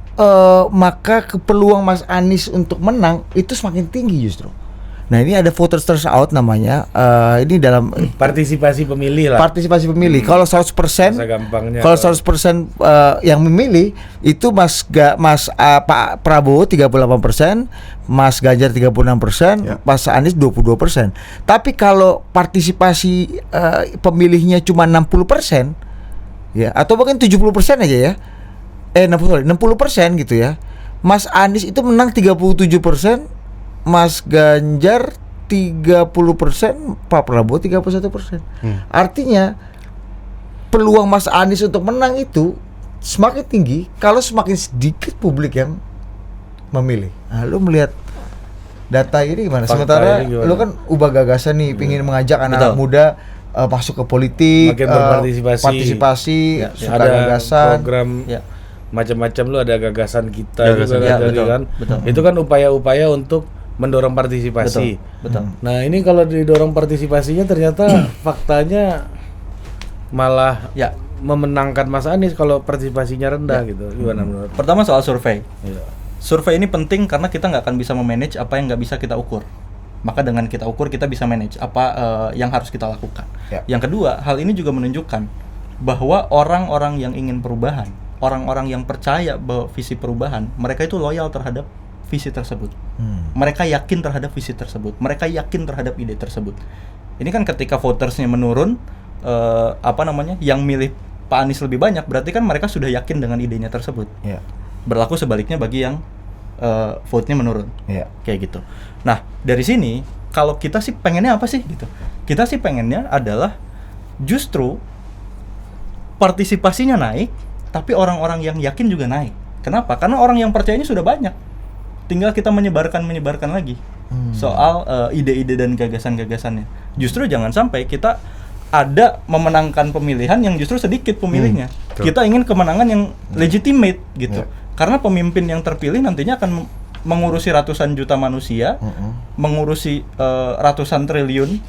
maka peluang Mas Anies untuk menang itu semakin tinggi justru. Nah, ini ada voters turnout namanya. Ini dalam partisipasi pemilih lah. Partisipasi pemilih. Kalau 100%, kalau 100% yang memilih itu Pak Prabowo 38%, Mas Ganjar 36%, Mas Anies 22%. Tapi kalau partisipasi pemilihnya cuma 60%, ya, atau bahkan 70% aja ya. 60% gitu ya. Mas Anies itu menang 37%, Mas Ganjar 30%, Pak Prabowo 31%. Artinya peluang Mas Anies untuk menang itu semakin tinggi kalau semakin sedikit publik yang memilih. Nah, lu melihat data ini gimana? Sementara lu kan ubah gagasan nih, pingin mengajak anak muda masuk ke politik, partisipasi, ada gagasan, program macam-macam. Lu ada gagasan kita juga kan. Itu kan upaya-upaya untuk mendorong partisipasi. Betul. Nah, ini kalau didorong partisipasinya ternyata faktanya malah memenangkan Mas Anies kalau partisipasinya rendah gitu. Gimana menurut? Pertama soal survei. Survei ini penting karena kita nggak akan bisa memanage apa yang nggak bisa kita ukur. Maka dengan kita ukur kita bisa manage apa yang harus kita lakukan. Yang kedua, hal ini juga menunjukkan bahwa orang-orang yang ingin perubahan, orang-orang yang percaya bahwa visi perubahan, mereka itu loyal terhadap visi tersebut. Mereka yakin terhadap visi tersebut. Mereka yakin terhadap ide tersebut. Ini kan ketika votersnya menurun, yang milih Pak Anies lebih banyak, berarti kan mereka sudah yakin dengan idenya tersebut. Berlaku sebaliknya bagi yang vote-nya menurun. Kayak gitu. Nah, dari sini kalau kita sih pengennya apa sih gitu? Kita sih pengennya adalah justru partisipasinya naik, tapi orang-orang yang yakin juga naik. Kenapa? Karena orang yang percayanya sudah banyak. Tinggal kita menyebarkan lagi soal ide-ide dan gagasan-gagasannya. Justru jangan sampai kita ada memenangkan pemilihan yang justru sedikit pemilihnya. Kita ingin kemenangan yang legitimate gitu. Karena pemimpin yang terpilih nantinya akan mengurusi ratusan juta manusia, mengurusi ratusan triliun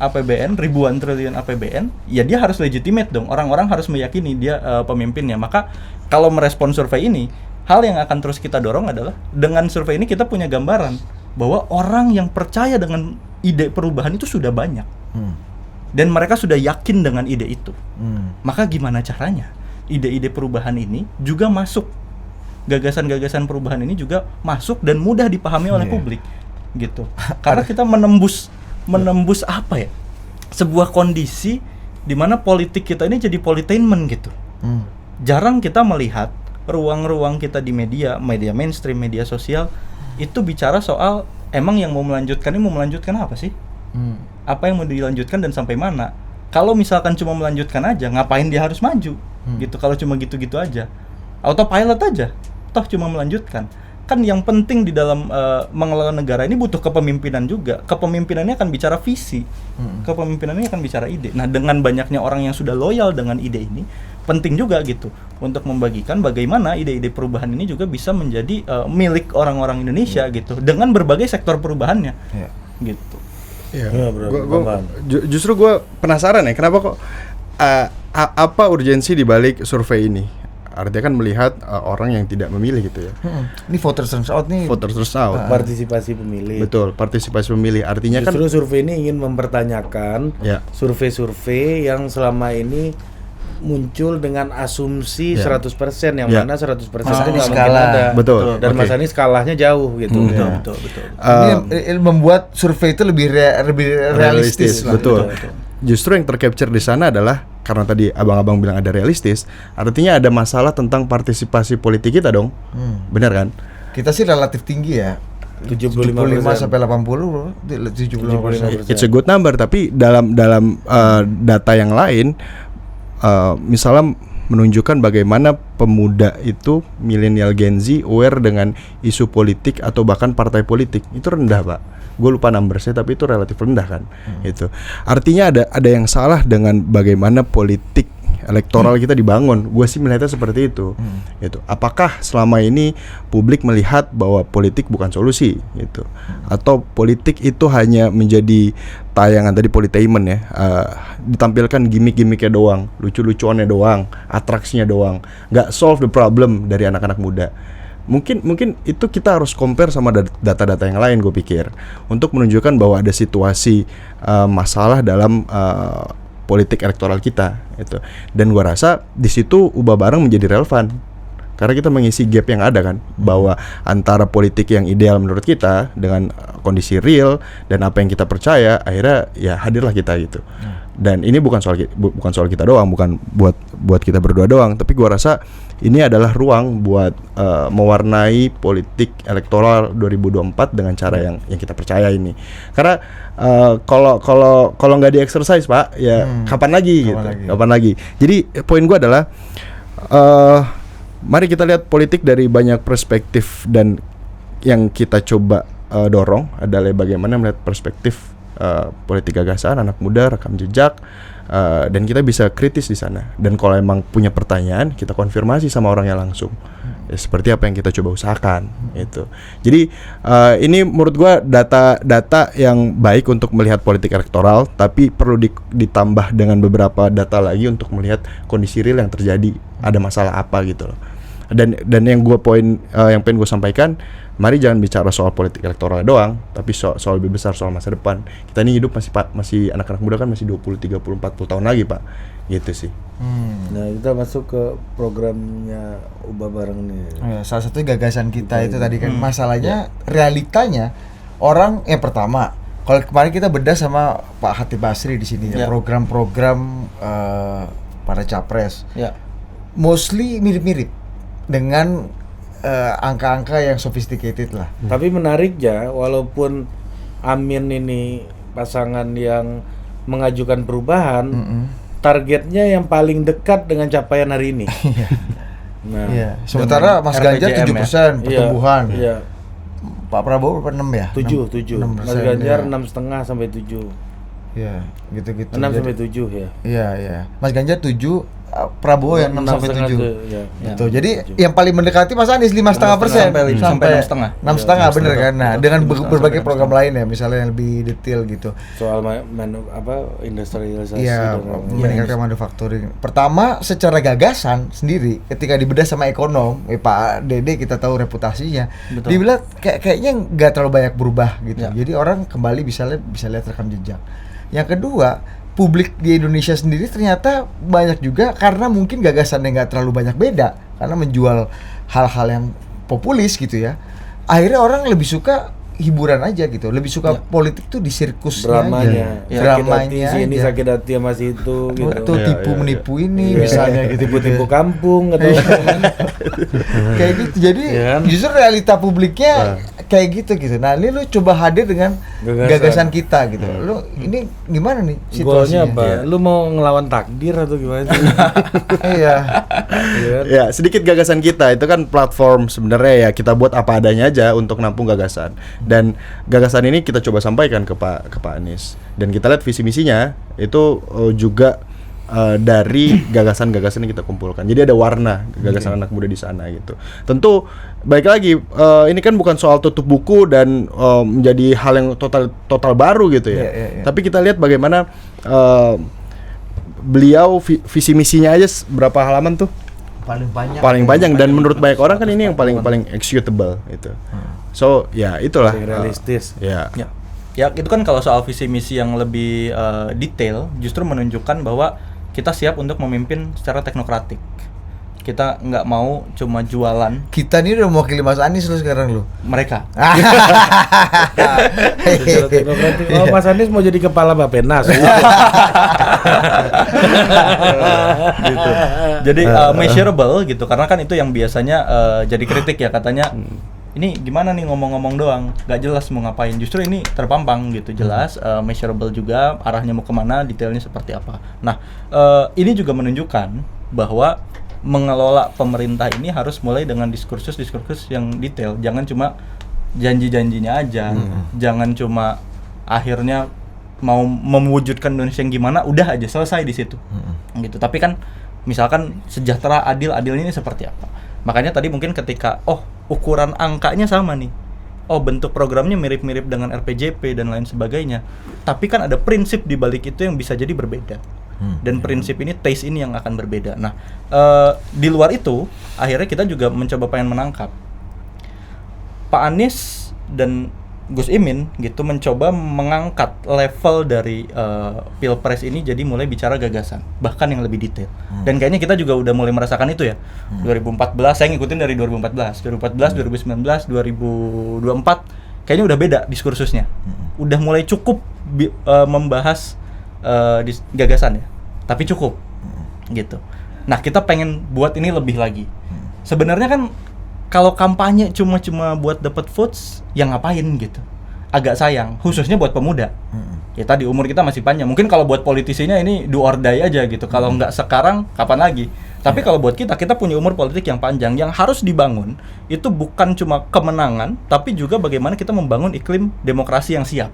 APBN, ribuan triliun APBN, ya dia harus legitimate dong. Orang-orang harus meyakini dia pemimpinnya. Maka kalau merespon survei ini, hal yang akan terus kita dorong adalah dengan survei ini kita punya gambaran bahwa orang yang percaya dengan ide perubahan itu sudah banyak. Dan mereka sudah yakin dengan ide itu. Maka gimana caranya ide-ide perubahan ini juga masuk, gagasan-gagasan perubahan ini juga masuk dan mudah dipahami oleh publik gitu. Karena kita menembus apa ya? Sebuah kondisi di mana politik kita ini jadi politainment gitu. Jarang kita melihat ruang-ruang kita di media mainstream, media sosial itu bicara soal emang yang mau melanjutkan apa sih? Apa yang mau dilanjutkan dan sampai mana? Kalau misalkan cuma melanjutkan aja, ngapain dia harus maju? Gitu. Kalau cuma gitu-gitu aja, autopilot aja, toh cuma melanjutkan. Kan yang penting di dalam mengelola negara ini butuh kepemimpinan juga. Kepemimpinannya akan bicara visi, kepemimpinannya akan bicara ide. Nah, dengan banyaknya orang yang sudah loyal dengan ide ini, penting juga gitu untuk membagikan bagaimana ide-ide perubahan ini juga bisa menjadi milik orang-orang Indonesia gitu, dengan berbagai sektor perubahannya, gitu. Justru gue penasaran ya, kenapa kok apa urgensi di balik survei ini? Artinya kan melihat orang yang tidak memilih gitu ya. Ini voters turnout nih. Voters turnout. Partisipasi pemilih. Betul, partisipasi pemilih. Artinya justru survei ini ingin mempertanyakan survei-survei yang selama ini muncul dengan asumsi 100% yang Ya. mana 100% Pasti itu nggak skala. mungkin ada. Betul. Dan Oke. Mas Anies skalanya jauh gitu. Betul. Ini membuat survei itu lebih realistis lah. betul. Justru yang tercapture di sana adalah karena tadi abang-abang bilang ada realistis, artinya ada masalah tentang partisipasi politik kita dong. Benar kan? Kita sih relatif tinggi ya. 75 sampai 80, 75%. It's a good number, tapi dalam data yang lain misalnya menunjukkan bagaimana pemuda itu milenial Gen Z aware dengan isu politik atau bahkan partai politik itu rendah, Pak. Gue lupa numbersnya, tapi itu relatif rendah kan. Itu artinya ada yang salah dengan bagaimana politik elektoral kita dibangun. Gue sih melihatnya seperti itu. Gitu. Apakah selama ini publik melihat bahwa politik bukan solusi gitu, atau politik itu hanya menjadi tayangan tadi politainment ya, ditampilkan gimmick-gimmicknya doang, lucu-lucuannya doang, atraksinya doang, nggak solve the problem dari anak-anak muda. Mungkin itu kita harus compare sama data-data yang lain, gue pikir, untuk menunjukkan bahwa ada situasi masalah dalam politik elektoral kita itu. Dan gue rasa di situ ubah bareng menjadi relevan karena kita mengisi gap yang ada kan, bahwa antara politik yang ideal menurut kita dengan kondisi real dan apa yang kita percaya, akhirnya ya hadirlah kita gitu. Dan ini bukan soal kita doang, bukan buat kita berdua doang, tapi gua rasa ini adalah ruang buat mewarnai politik elektoral 2024 dengan cara yang kita percaya ini. Karena kalau nggak di-exercise, Pak, ya kapan lagi gitu. Kapan lagi. Jadi poin gua adalah mari kita lihat politik dari banyak perspektif, dan yang kita coba dorong adalah bagaimana melihat perspektif politik gagasan anak muda, rekam jejak, dan kita bisa kritis di sana. Dan kalau emang punya pertanyaan, kita konfirmasi sama orangnya langsung. Ya, seperti apa yang kita coba usahakan itu. Jadi ini menurut gua data yang baik untuk melihat politik elektoral, tapi perlu ditambah dengan beberapa data lagi untuk melihat kondisi real yang terjadi, ada masalah apa gitu loh. Dan yang yang pengen gue sampaikan, mari jangan bicara soal politik elektoral doang, tapi soal lebih besar, soal masa depan. Kita ini hidup masih anak-anak muda kan, masih 20, 30, 40 tahun lagi, Pak. Gitu sih. Nah, kita masuk ke programnya Ubah Bareng nih. Ya, salah satu gagasan kita itu tadi kan, masalahnya realitanya orang yang pertama, kalau kemarin kita bedah sama Pak Hatip Basri di sini ya, program-program para capres. Mostly mirip-mirip dengan angka-angka yang sophisticated lah. Tapi menariknya, walaupun Amin ini pasangan yang mengajukan perubahan, targetnya yang paling dekat dengan capaian hari ini. Nah, sementara Mas Ganjar 7% pertumbuhan. Iya. Pak Prabowo berapa 6 ya? 7. Mas Ganjar 6,5 sampai 7. Iya, gitu-gitu. 6 sampai 7 ya. Iya. Mas Ganjar 7, Prabowo yang 6 sampai 7. Gitu. Jadi yang paling mendekati Mas Anies 5,5%. Sampai 6,5 bener kan. Nah, dengan berbagai program lain ya, misalnya yang lebih detail gitu. Soal industrialisasi. Iya, meningkatkan manufacturing. Pertama, secara gagasan sendiri, ketika dibedah sama ekonom, Pak Dede kita tahu reputasinya. Betul. Dia bilang kayaknya nggak terlalu banyak berubah gitu. Jadi orang kembali bisa lihat rekam jejak. Yang kedua, publik di Indonesia sendiri ternyata banyak juga karena mungkin gagasannya nggak terlalu banyak beda, karena menjual hal-hal yang populis gitu ya. Akhirnya orang lebih suka hiburan aja gitu, lebih suka politik tuh di sirkusnya, dramanya, ini sakit hati sama situ gitu. Betul, tipu menipu ini misalnya gitu, tipu kampung atau kayak gitu. Jadi justru realita publiknya kayak gitu. Nah, ini lu coba hadir dengan gagasan kita gitu. Lu ini gimana nih situasinya? Goalnya apa? Lu mau ngelawan takdir atau gimana sih? Iya. Ya, sedikit gagasan kita itu kan platform sebenarnya ya, kita buat apa adanya aja untuk nampung gagasan. Dan gagasan ini kita coba sampaikan ke Pak Anies. Dan kita lihat visi misinya itu juga dari gagasan-gagasan yang kita kumpulkan. Jadi ada warna gagasan anak muda di sana gitu. Tentu baik lagi ini kan bukan soal tutup buku dan menjadi hal yang total baru gitu ya. Tapi kita lihat bagaimana beliau visi misinya aja berapa halaman tuh? Paling panjang dan menurut banyak orang kan ini yang paling executable itu. So ya itulah realistis. Ya itu kan kalau soal visi misi yang lebih detail justru menunjukkan bahwa kita siap untuk memimpin secara teknokratik. Kita nggak mau cuma jualan. Kita nih udah mewakili Mas Anies lo sekarang lo. Mereka. Secara teknokratik. Oh, Mas Anies mau jadi kepala Bappenas. Gitu. Jadi measurable gitu, karena kan itu yang biasanya jadi kritik ya, katanya ini gimana nih ngomong-ngomong doang, nggak jelas mau ngapain. Justru ini terpampang gitu, jelas, measurable juga, arahnya mau kemana, detailnya seperti apa. Nah, ini juga menunjukkan bahwa mengelola pemerintah ini harus mulai dengan diskursus yang detail. Jangan cuma janji-janjinya aja, jangan cuma akhirnya mau mewujudkan Indonesia yang gimana, udah aja selesai di situ, gitu. Tapi kan misalkan sejahtera, adilnya ini seperti apa? Makanya tadi mungkin ketika ukuran angkanya sama nih, bentuk programnya mirip-mirip dengan RPJP dan lain sebagainya, tapi kan ada prinsip di balik itu yang bisa jadi berbeda. Dan prinsip ini, taste ini yang akan berbeda. Nah, di luar itu akhirnya kita juga mencoba pengen menangkap Pak Anies dan Gus Imin gitu, mencoba mengangkat level dari Pilpres ini jadi mulai bicara gagasan, bahkan yang lebih detail. Dan kayaknya kita juga udah mulai merasakan itu ya. 2014 saya ngikutin dari 2014, 2019, 2024 kayaknya udah beda diskursusnya. Udah mulai cukup membahas gagasan ya, tapi cukup gitu. Nah, kita pengen buat ini lebih lagi. Sebenarnya kan kalau kampanye cuma buat dapat votes, ya ngapain gitu? Agak sayang, khususnya buat pemuda. Ya tadi umur kita masih panjang. Mungkin kalau buat politisinya ini do or die aja gitu. Kalau nggak sekarang, kapan lagi? Tapi kalau buat kita punya umur politik yang panjang. Yang harus dibangun itu bukan cuma kemenangan, tapi juga bagaimana kita membangun iklim demokrasi yang siap.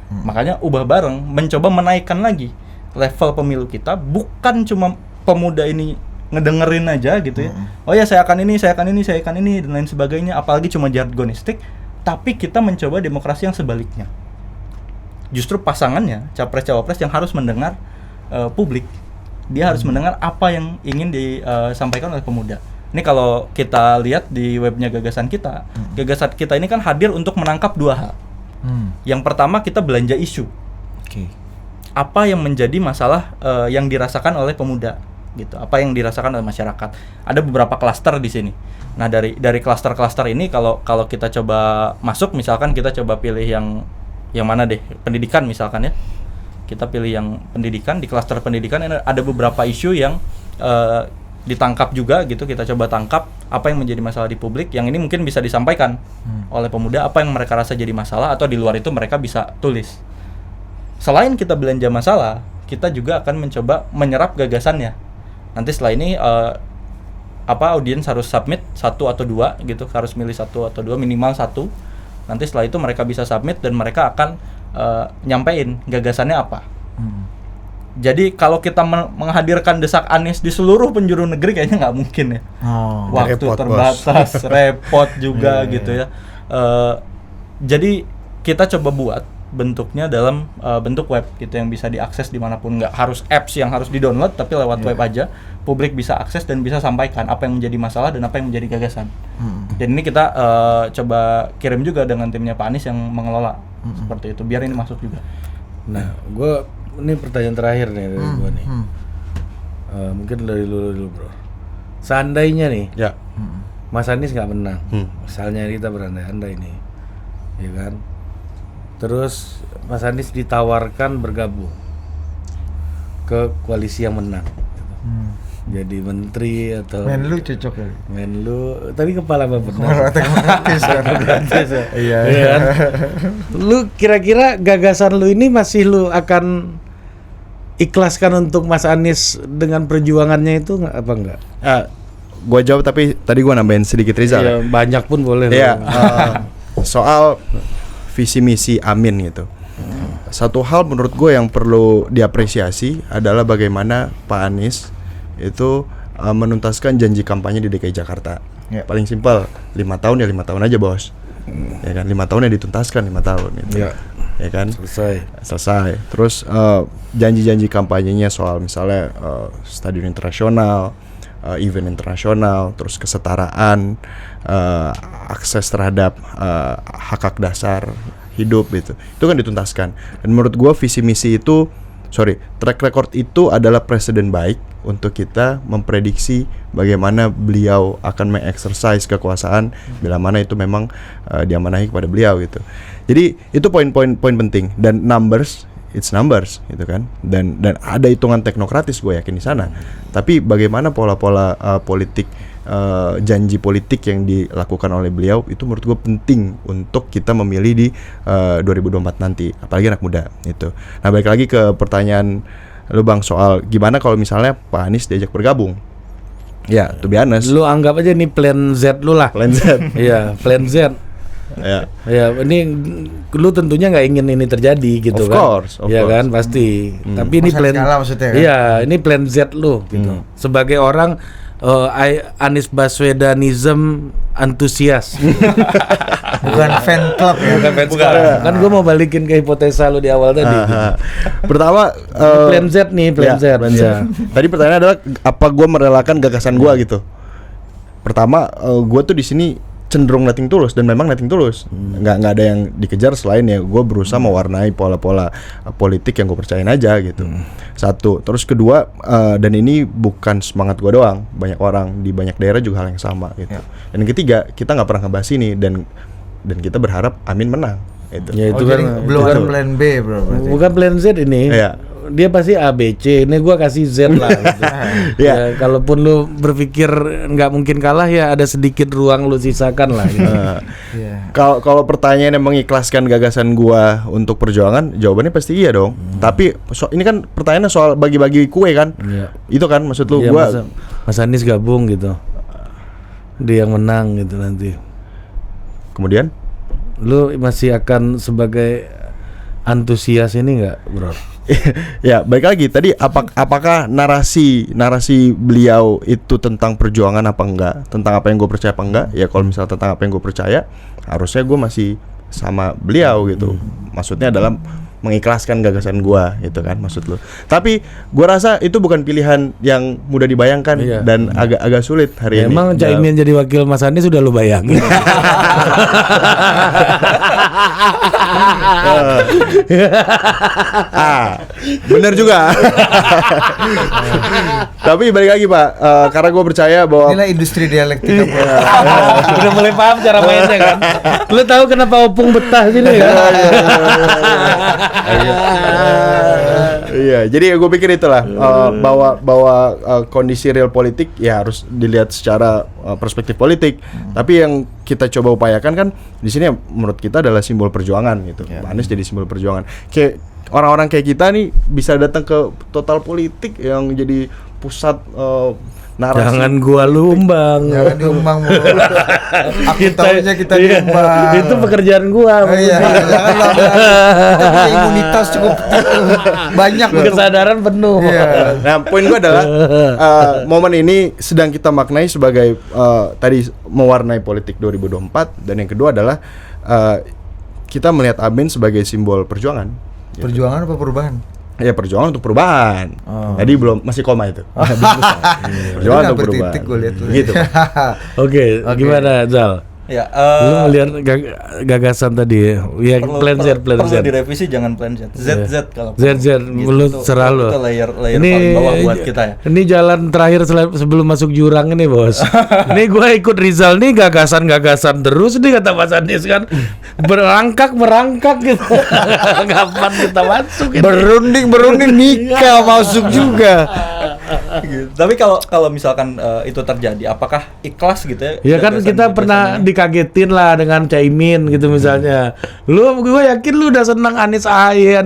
Makanya Ubah Bareng mencoba menaikkan lagi level pemilu kita, bukan cuma pemuda ini ngedengerin aja gitu ya. Oh ya, saya akan ini dan lain sebagainya, apalagi cuma jargonistik, tapi kita mencoba demokrasi yang sebaliknya. Justru pasangannya, capres-cawapres yang harus mendengar publik. Dia harus mendengar apa yang ingin disampaikan oleh pemuda. Ini kalau kita lihat di webnya gagasan kita ini kan hadir untuk menangkap dua hal. Yang pertama, kita belanja isu. Apa yang menjadi masalah yang dirasakan oleh pemuda gitu, apa yang dirasakan oleh masyarakat. Ada beberapa klaster di sini. Nah, dari klaster-klaster ini kalau kita coba masuk, misalkan kita coba pilih yang mana deh, pendidikan misalkan ya. Kita pilih yang pendidikan. Di klaster pendidikan ini ada beberapa isu yang ditangkap juga gitu. Kita coba tangkap apa yang menjadi masalah di publik, yang ini mungkin bisa disampaikan oleh pemuda, apa yang mereka rasa jadi masalah, atau di luar itu mereka bisa tulis. Selain kita belanja masalah, kita juga akan mencoba menyerap gagasannya. Nanti setelah ini audiens harus submit 1 atau 2 gitu, harus milih 1 atau 2, minimal 1. Nanti setelah itu mereka bisa submit dan mereka akan nyampein gagasannya apa. Jadi kalau kita menghadirkan desak Anies di seluruh penjuru negeri kayaknya nggak mungkin ya. Waktu repot, terbatas, repot juga gitu ya. Jadi kita coba buat bentuknya dalam bentuk web gitu, yang bisa diakses dimanapun. Nggak harus apps yang harus di-download, tapi lewat web aja publik bisa akses dan bisa sampaikan apa yang menjadi masalah dan apa yang menjadi gagasan. Dan ini kita coba kirim juga dengan timnya Pak Anies yang mengelola seperti itu, biar ini masuk juga. Nah, ini pertanyaan terakhir nih dari gue nih. Mungkin dari lu dulu, bro. Seandainya nih, Mas Anies nggak menang, misalnya kita berandai-andai nih, ya kan? Terus Mas Anies ditawarkan bergabung ke koalisi yang menang, jadi menteri atau Menlu cocok ya. Menlu, tadi kepala Bappenas. Kepala teknokratis kan. Iya kan? Lu kira-kira gagasan lu ini masih lu akan ikhlaskan untuk Mas Anies dengan perjuangannya itu apa enggak? Gua jawab, tapi tadi gua nambahin sedikit, Rizal. Ya, banyak pun boleh. Iya. Soal visi misi Amin gitu. Satu hal menurut gue yang perlu diapresiasi adalah bagaimana Pak Anies itu menuntaskan janji kampanye di DKI Jakarta. Paling simpel, 5 tahun ya 5 tahun aja, bos. Ya kan, 5 tahun ya dituntaskan 5 tahun gitu. Ya kan? Selesai. Terus janji-janji kampanyenya soal misalnya stadion internasional, event internasional, terus kesetaraan, akses terhadap hak dasar hidup gitu. Itu kan dituntaskan. Dan menurut gua visi misi itu track record itu adalah presiden baik untuk kita memprediksi bagaimana beliau akan mengexercise kekuasaan bila mana itu memang diamanahi kepada beliau gitu. Jadi itu poin-poin penting, dan numbers gitu kan, dan ada hitungan teknokratis gue yakin di sana. Tapi bagaimana pola-pola politik, janji politik yang dilakukan oleh beliau itu menurut gue penting untuk kita memilih di 2024 nanti, apalagi anak muda itu. Nah, balik lagi ke pertanyaan lu Bang soal gimana kalau misalnya Pak Anies diajak bergabung. Ya, to be honest, Lu anggap aja ini plan Z lu lah. Plan Z. Iya, plan Z. Ya. Ya, ini lu tentunya nggak ingin ini terjadi gitu Of kan? course, of ya course. kan, pasti. Tapi ini Masa plan, skala maksudnya kan? iya, ini plan Z lu gitu. Sebagai orang Anies Baswedanism antusias. Bukan fan club ya. Bukan fans club. Kan gue mau balikin ke hipotesa lu di awal tadi. Pertama, Plan Z nih, plan Z. plan Z. Ya. Tadi pertanyaannya adalah apa gue merelakan gagasan gue gitu. Pertama, gue tuh di sini cenderung nothing tulus, dan memang nothing tulus. Nggak ada yang dikejar selain ya gue berusaha mewarnai pola-pola politik yang gue percayain aja gitu. Satu, terus kedua, dan ini bukan semangat gue doang, banyak orang di banyak daerah juga hal yang sama gitu. Dan yang ketiga, kita nggak pernah ngebahas ini, dan kita berharap Amin menang gitu. Ya itu Jadi kan belum itu ada kan- plan B bro berarti. bukan plan Z ini. Iya. Dia pasti A B C. Ini gua kasih Z lah. Gitu. Iya. Ya, kalaupun lu berpikir nggak mungkin kalah, ya ada sedikit ruang lu sisakan lah. Gitu. Iya. Kalau pertanyaan yang mengikhlaskan gagasan gua untuk perjuangan, jawabannya pasti iya dong. Tapi ini kan pertanyaannya soal bagi-bagi kue kan. Iya. Itu kan maksud lu Iya, gua. Mas Anies gabung gitu. Dia yang menang gitu nanti. Kemudian Lu masih akan sebagai antusias ini nggak, bro? ya, baik lagi tadi apakah narasi beliau itu tentang perjuangan apa enggak, tentang apa yang gue percaya apa enggak? Ya kalau misalnya tentang apa yang gue percaya, harusnya gue masih sama beliau gitu. Maksudnya dalam mengikhlaskan gagasan gue, itu kan maksud lu. Tapi gue rasa itu bukan pilihan yang mudah dibayangkan. Iya. Dan agak sulit hari ini. Emang Caimin jadi wakil Mas Anies sudah lu bayangin? Bener juga. Tapi balik lagi Pak, karena gue percaya bahwa Inilah industri dialektika. Udah mulai paham cara mainnya kan? Lu tahu kenapa Opung betah sini ya? Iya, jadi gue pikir itulah bahwa kondisi real politik ya harus dilihat secara perspektif politik. Tapi yang kita coba upayakan kan di sini menurut kita adalah simbol perjuangan gitu. Pak Anies jadi simbol perjuangan. Kayak orang-orang kayak kita nih bisa datang ke total politik yang jadi pusat narasi. Jangan gua lumbang. Jangan diumbang mulu. Aku tahunya kita iya, diumbang. itu pekerjaan gua. Iya, janganlah. Kita punya imunitas cukup banyak loh. Kesadaran penuh. Iya. Nah, poin gue adalah momen ini sedang kita maknai sebagai tadi mewarnai politik 2024, dan yang kedua adalah kita melihat Amin sebagai simbol perjuangan. Perjuangan apa perubahan? Ya, perjuangan untuk perubahan. Tadi belum, masih koma itu. Perjuangan untuk perubahan. Titik gue lihat tuh. Gitu. Oke, gimana Zal? Ya, Lu melihat gagasan tadi ya, plan Z, plan perlu Z. direvisi, jangan plan Z. ZZ kalau Z, lu serah lu. Itu layer paling bawah buat kita ya. Ini jalan terakhir sebelum masuk jurang ini, Bos. Ini gua ikut Rizal nih, gagasan terus nih kata Mas Anies kan. Merangkak gitu. Kapan kita masuk ini? Berunding nikah masuk juga. Gitu. Tapi kalau misalkan itu terjadi, apakah ikhlas gitu ya? Ya kan kita pernah dikagetin lah dengan Caimin gitu misalnya. Gue yakin lu udah senang Anies Ahaye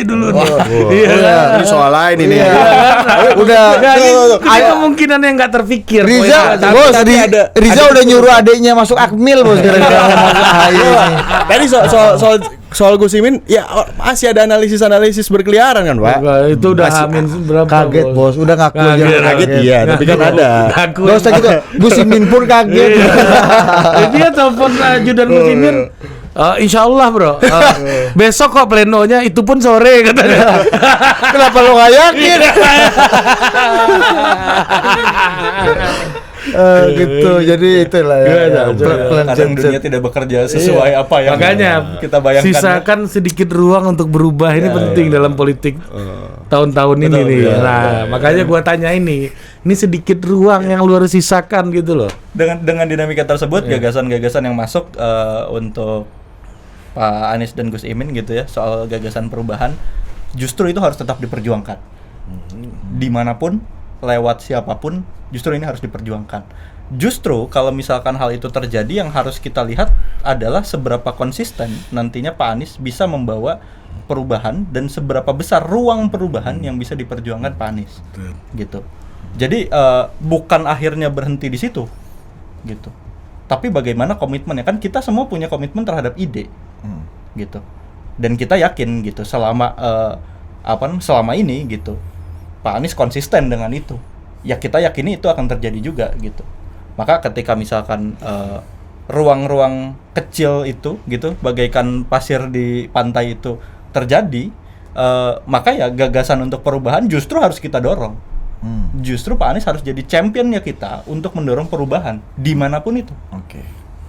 dulu nih. Iya. Ini soal lain ini. Iya kan? Udah. Ada kemungkinan yang nggak terpikir. Riza, Poinnya. bos, Riza udah nyuruh adiknya masuk Akmil bos gara-gara ngomong Ahaye ini. Tadi soal Gus Imin ya masih ada analisis berkeliaran kan, Pak? Itu udah hamin berapa? Kaget bos, udah ngaku aja. Kaget iya, tapi kan ada. Gak usah gitu, Gus Imin pun kaget. Dia telepon ajudan Gus Imin. Insya Allah bro, besok kok plenonya, itu pun sore katanya. Kenapa lo gak yakin? Gitu, jadi itulah ya. Kadang dunia tidak bekerja sesuai apa yang Makanya kita bayangkan. Sisakan sedikit ruang untuk berubah, ini penting dalam politik. tahun-tahun ini Betul, nih. iya, Nah, makanya gua tanya ini sedikit ruang yang lu harus sisakan gitu loh. Dengan dinamika tersebut, gagasan-gagasan yang masuk untuk Pak Anies dan Gus Imin gitu ya, soal gagasan perubahan, justru itu harus tetap diperjuangkan. Dimanapun, lewat siapapun, justru ini harus diperjuangkan. Justru kalau misalkan hal itu terjadi, yang harus kita lihat adalah seberapa konsisten nantinya Pak Anies bisa membawa perubahan dan seberapa besar ruang perubahan yang bisa diperjuangkan Pak Anies. Gitu. Jadi bukan akhirnya berhenti di situ. Gitu. Tapi bagaimana komitmennya, kan kita semua punya komitmen terhadap ide. Gitu. Dan kita yakin gitu selama selama ini gitu Pak Anies konsisten dengan itu. Ya kita yakini itu akan terjadi juga gitu. Maka ketika misalkan ruang-ruang kecil itu gitu bagaikan pasir di pantai itu terjadi, maka ya gagasan untuk perubahan justru harus kita dorong. Justru Pak Anies harus jadi championnya kita untuk mendorong perubahan dimanapun itu.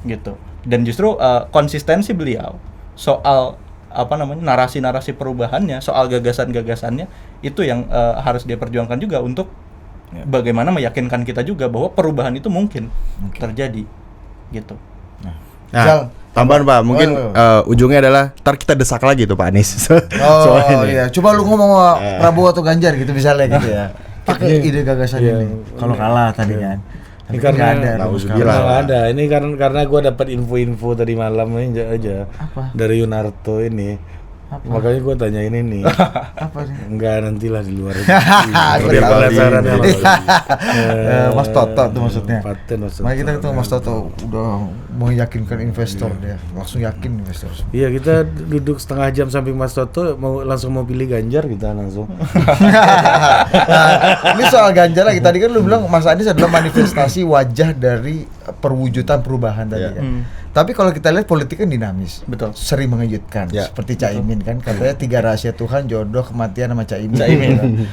Gitu. Dan justru konsistensi beliau soal narasi-narasi perubahannya, soal gagasan-gagasannya itu yang harus dia perjuangkan juga untuk bagaimana meyakinkan kita juga bahwa perubahan itu mungkin terjadi gitu. Nah, tambahan Pak, mungkin ujungnya adalah ntar kita desak lagi tuh Pak Anies. Iya, coba lu ngomong sama Prabowo atau Ganjar gitu misalnya gitu ya. Pakai ide gagasan ini. Kalau kalah tadi kan. Ini karena nggak ada. Ini karena gue dapat info-info tadi malam ini aja. Apa? Dari Yunarto ini. Makanya gue tanya ini nih. Apa nih? Enggak, nantilah di luar. Biar penasaran ya. Mas Toto tuh maksudnya. Paten maksudnya. Mari kita ketemu Mas Toto, udah meyakinkan investor dia, langsung yakin investor. Iya, kita duduk setengah jam samping Mas Toto, langsung mau pilih Ganjar kita langsung. Nah, ini soal Ganjar lagi. Tadi kan lu bilang Mas Anies adalah manifestasi wajah dari perwujudan perubahan tadi kan. Tapi kalau kita lihat politik kan dinamis, Betul. sering mengejutkan. Seperti Caimin kan, katanya 3 rahasia Tuhan, jodoh, kematian sama Caimin.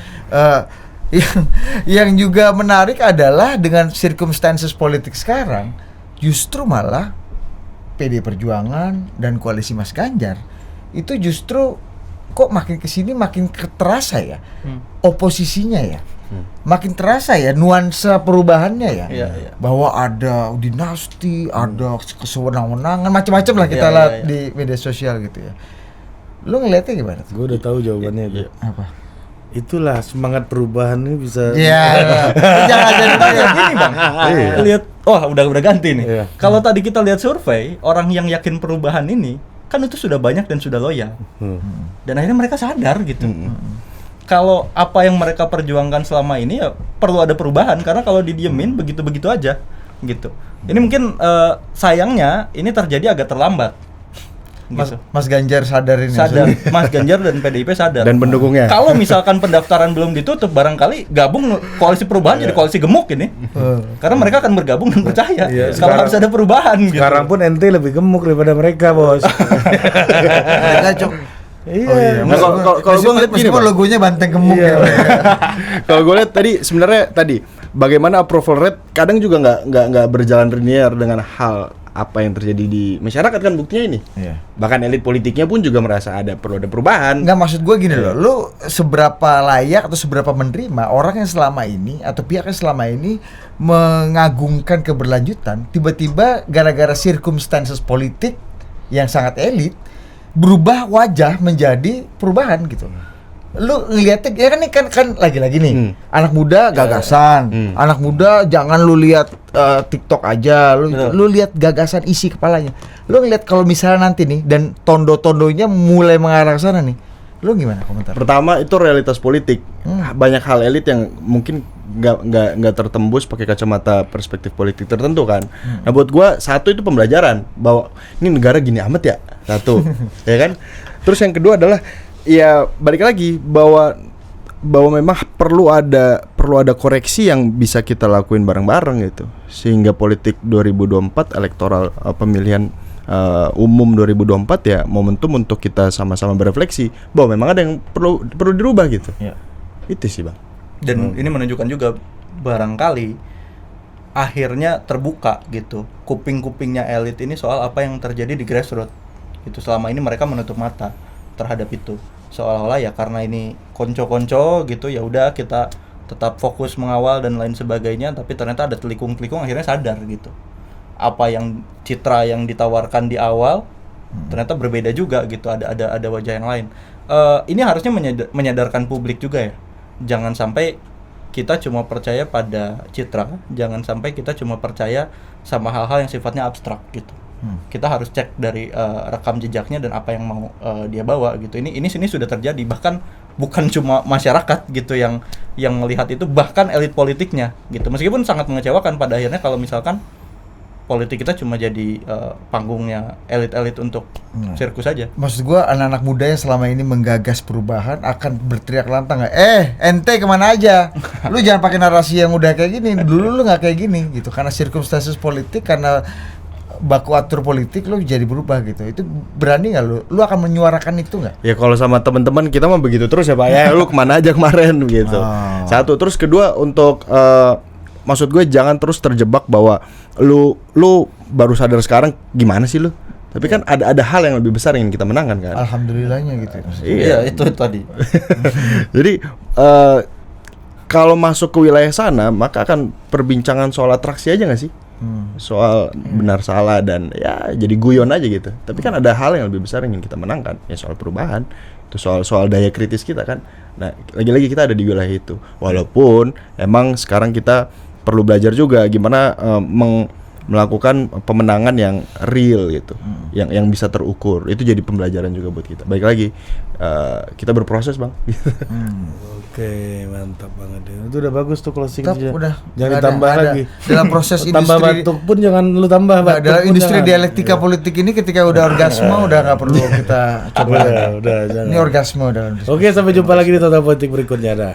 Yang juga menarik adalah dengan circumstances politik sekarang, justru malah PD Perjuangan dan koalisi Mas Ganjar itu justru kok makin kesini makin terasa ya oposisinya ya. Makin terasa ya nuansa perubahannya ya. Bahwa ada dinasti, ada kesewenang-wenangan, macam-macam lah kita lihat di media sosial gitu ya. Lu ngeliatnya gimana? Gue udah tahu jawabannya itu. Apa? Itulah semangat perubahan ini bisa. Iya. Jangan jadi kayak gini, Bang. Lihat, udah ganti nih. Kalau tadi kita lihat survei, orang yang yakin perubahan ini kan itu sudah banyak dan sudah loyal. Dan akhirnya mereka sadar gitu. Kalau apa yang mereka perjuangkan selama ini ya perlu ada perubahan, karena kalau didiemin begitu-begitu aja gitu. Ini mungkin sayangnya ini terjadi agak terlambat. Gitu. Mas Ganjar sadar ini. Sadar. Mas Ganjar dan PDIP sadar. Dan pendukungnya. Kalau misalkan pendaftaran belum ditutup, barangkali gabung koalisi perubahan jadi koalisi gemuk ini. Karena mereka akan bergabung dan percaya kalau harus ada perubahan gitu. Sekarang pun ente lebih gemuk daripada mereka, Bos. Mereka Iya. Nah, kalau gue ngeliat gini, logonya banteng gemuk ya. Kalau gue lihat sebenarnya tadi bagaimana approval rate kadang juga nggak berjalan linear dengan hal apa yang terjadi di masyarakat kan buktinya ini. Bahkan elit politiknya pun juga merasa perlu ada perubahan. Nggak, maksud gue gini loh, lu seberapa layak atau seberapa menerima orang yang selama ini atau pihak yang selama ini mengagungkan keberlanjutan, tiba-tiba gara-gara circumstances politik yang sangat elit berubah wajah menjadi perubahan gitu. Lu ngeliatnya ya kan lagi-lagi nih anak muda gagasan, anak muda jangan lu lihat TikTok aja, lu lihat gagasan isi kepalanya. Lu ngeliat kalau misalnya nanti nih dan tondo-tondonya mulai mengarah ke sana nih, lu gimana komentar? Pertama itu realitas politik. Banyak hal elit yang mungkin nggak tertembus pakai kacamata perspektif politik tertentu kan. Nah buat gua satu itu pembelajaran bahwa ini negara gini amat ya, satu ya kan. Terus yang kedua adalah ya balik lagi bahwa memang perlu ada koreksi yang bisa kita lakuin bareng-bareng gitu, sehingga politik 2024 elektoral pemilihan umum 2024 ya momentum untuk kita sama-sama berefleksi bahwa memang ada yang perlu dirubah gitu. Itu sih Bang. Dan ini menunjukkan juga barangkali akhirnya terbuka gitu kuping-kupingnya elit ini soal apa yang terjadi di grassroots. Itu selama ini mereka menutup mata terhadap itu. seolah-olah ya karena ini konco-konco gitu, ya udah kita tetap fokus mengawal dan lain sebagainya, tapi ternyata ada telikung-telikung akhirnya sadar gitu. Apa yang citra yang ditawarkan di awal ternyata berbeda juga gitu, ada wajah yang lain. Ini harusnya menyadarkan publik juga ya. Jangan sampai kita cuma percaya pada citra, jangan sampai kita cuma percaya sama hal-hal yang sifatnya abstrak gitu. Kita harus cek dari rekam jejaknya dan apa yang mau dia bawa gitu. Ini sini sudah terjadi, bahkan bukan cuma masyarakat gitu yang melihat itu, bahkan elit politiknya gitu. Meskipun sangat mengecewakan pada akhirnya kalau misalkan politik kita cuma jadi panggungnya elit-elit untuk sirkus saja. Maksud gua anak-anak muda yang selama ini menggagas perubahan akan berteriak lantang nggak? Ente kemana aja? Lu jangan pakai narasi yang udah kayak gini. Dulu lu nggak kayak gini gitu. Karena sirkumstansius politik, karena baku atur politik lu jadi berubah gitu. Itu berani nggak lu? Lu akan menyuarakan itu nggak? Ya kalau sama teman-teman kita mah begitu terus ya Pak. Ya lu kemana aja kemarin gitu. Satu, terus kedua untuk maksud gue jangan terus terjebak bahwa lu baru sadar sekarang, gimana sih lu? Tapi kan ada hal yang lebih besar yang ingin kita menangkan kan. Alhamdulillahnya gitu. Iya, itu tadi. Jadi kalau masuk ke wilayah sana, maka akan perbincangan soal atraksi aja nggak sih? Soal benar salah dan ya jadi guyon aja gitu. Tapi kan ada hal yang lebih besar yang ingin kita menangkan, ya soal perubahan. Itu soal daya kritis kita kan. Nah, lagi-lagi kita ada di wilayah itu. Walaupun emang sekarang kita perlu belajar juga gimana melakukan pemenangan yang real gitu, yang bisa terukur. Itu jadi pembelajaran juga buat kita. Baik lagi, kita berproses bang. Oke, mantap banget. Itu udah bagus tuh closing. Udah. Jangan ditambah lagi. Dalam proses industri. Tambah batuk pun jangan lu tambah. Dalam industri dialektika politik ini ketika udah orgasme udah nggak perlu kita coba. Udah, jangan. Ini orgasme udah. Oke, sampai jumpa lagi di Total Politik berikutnya dah.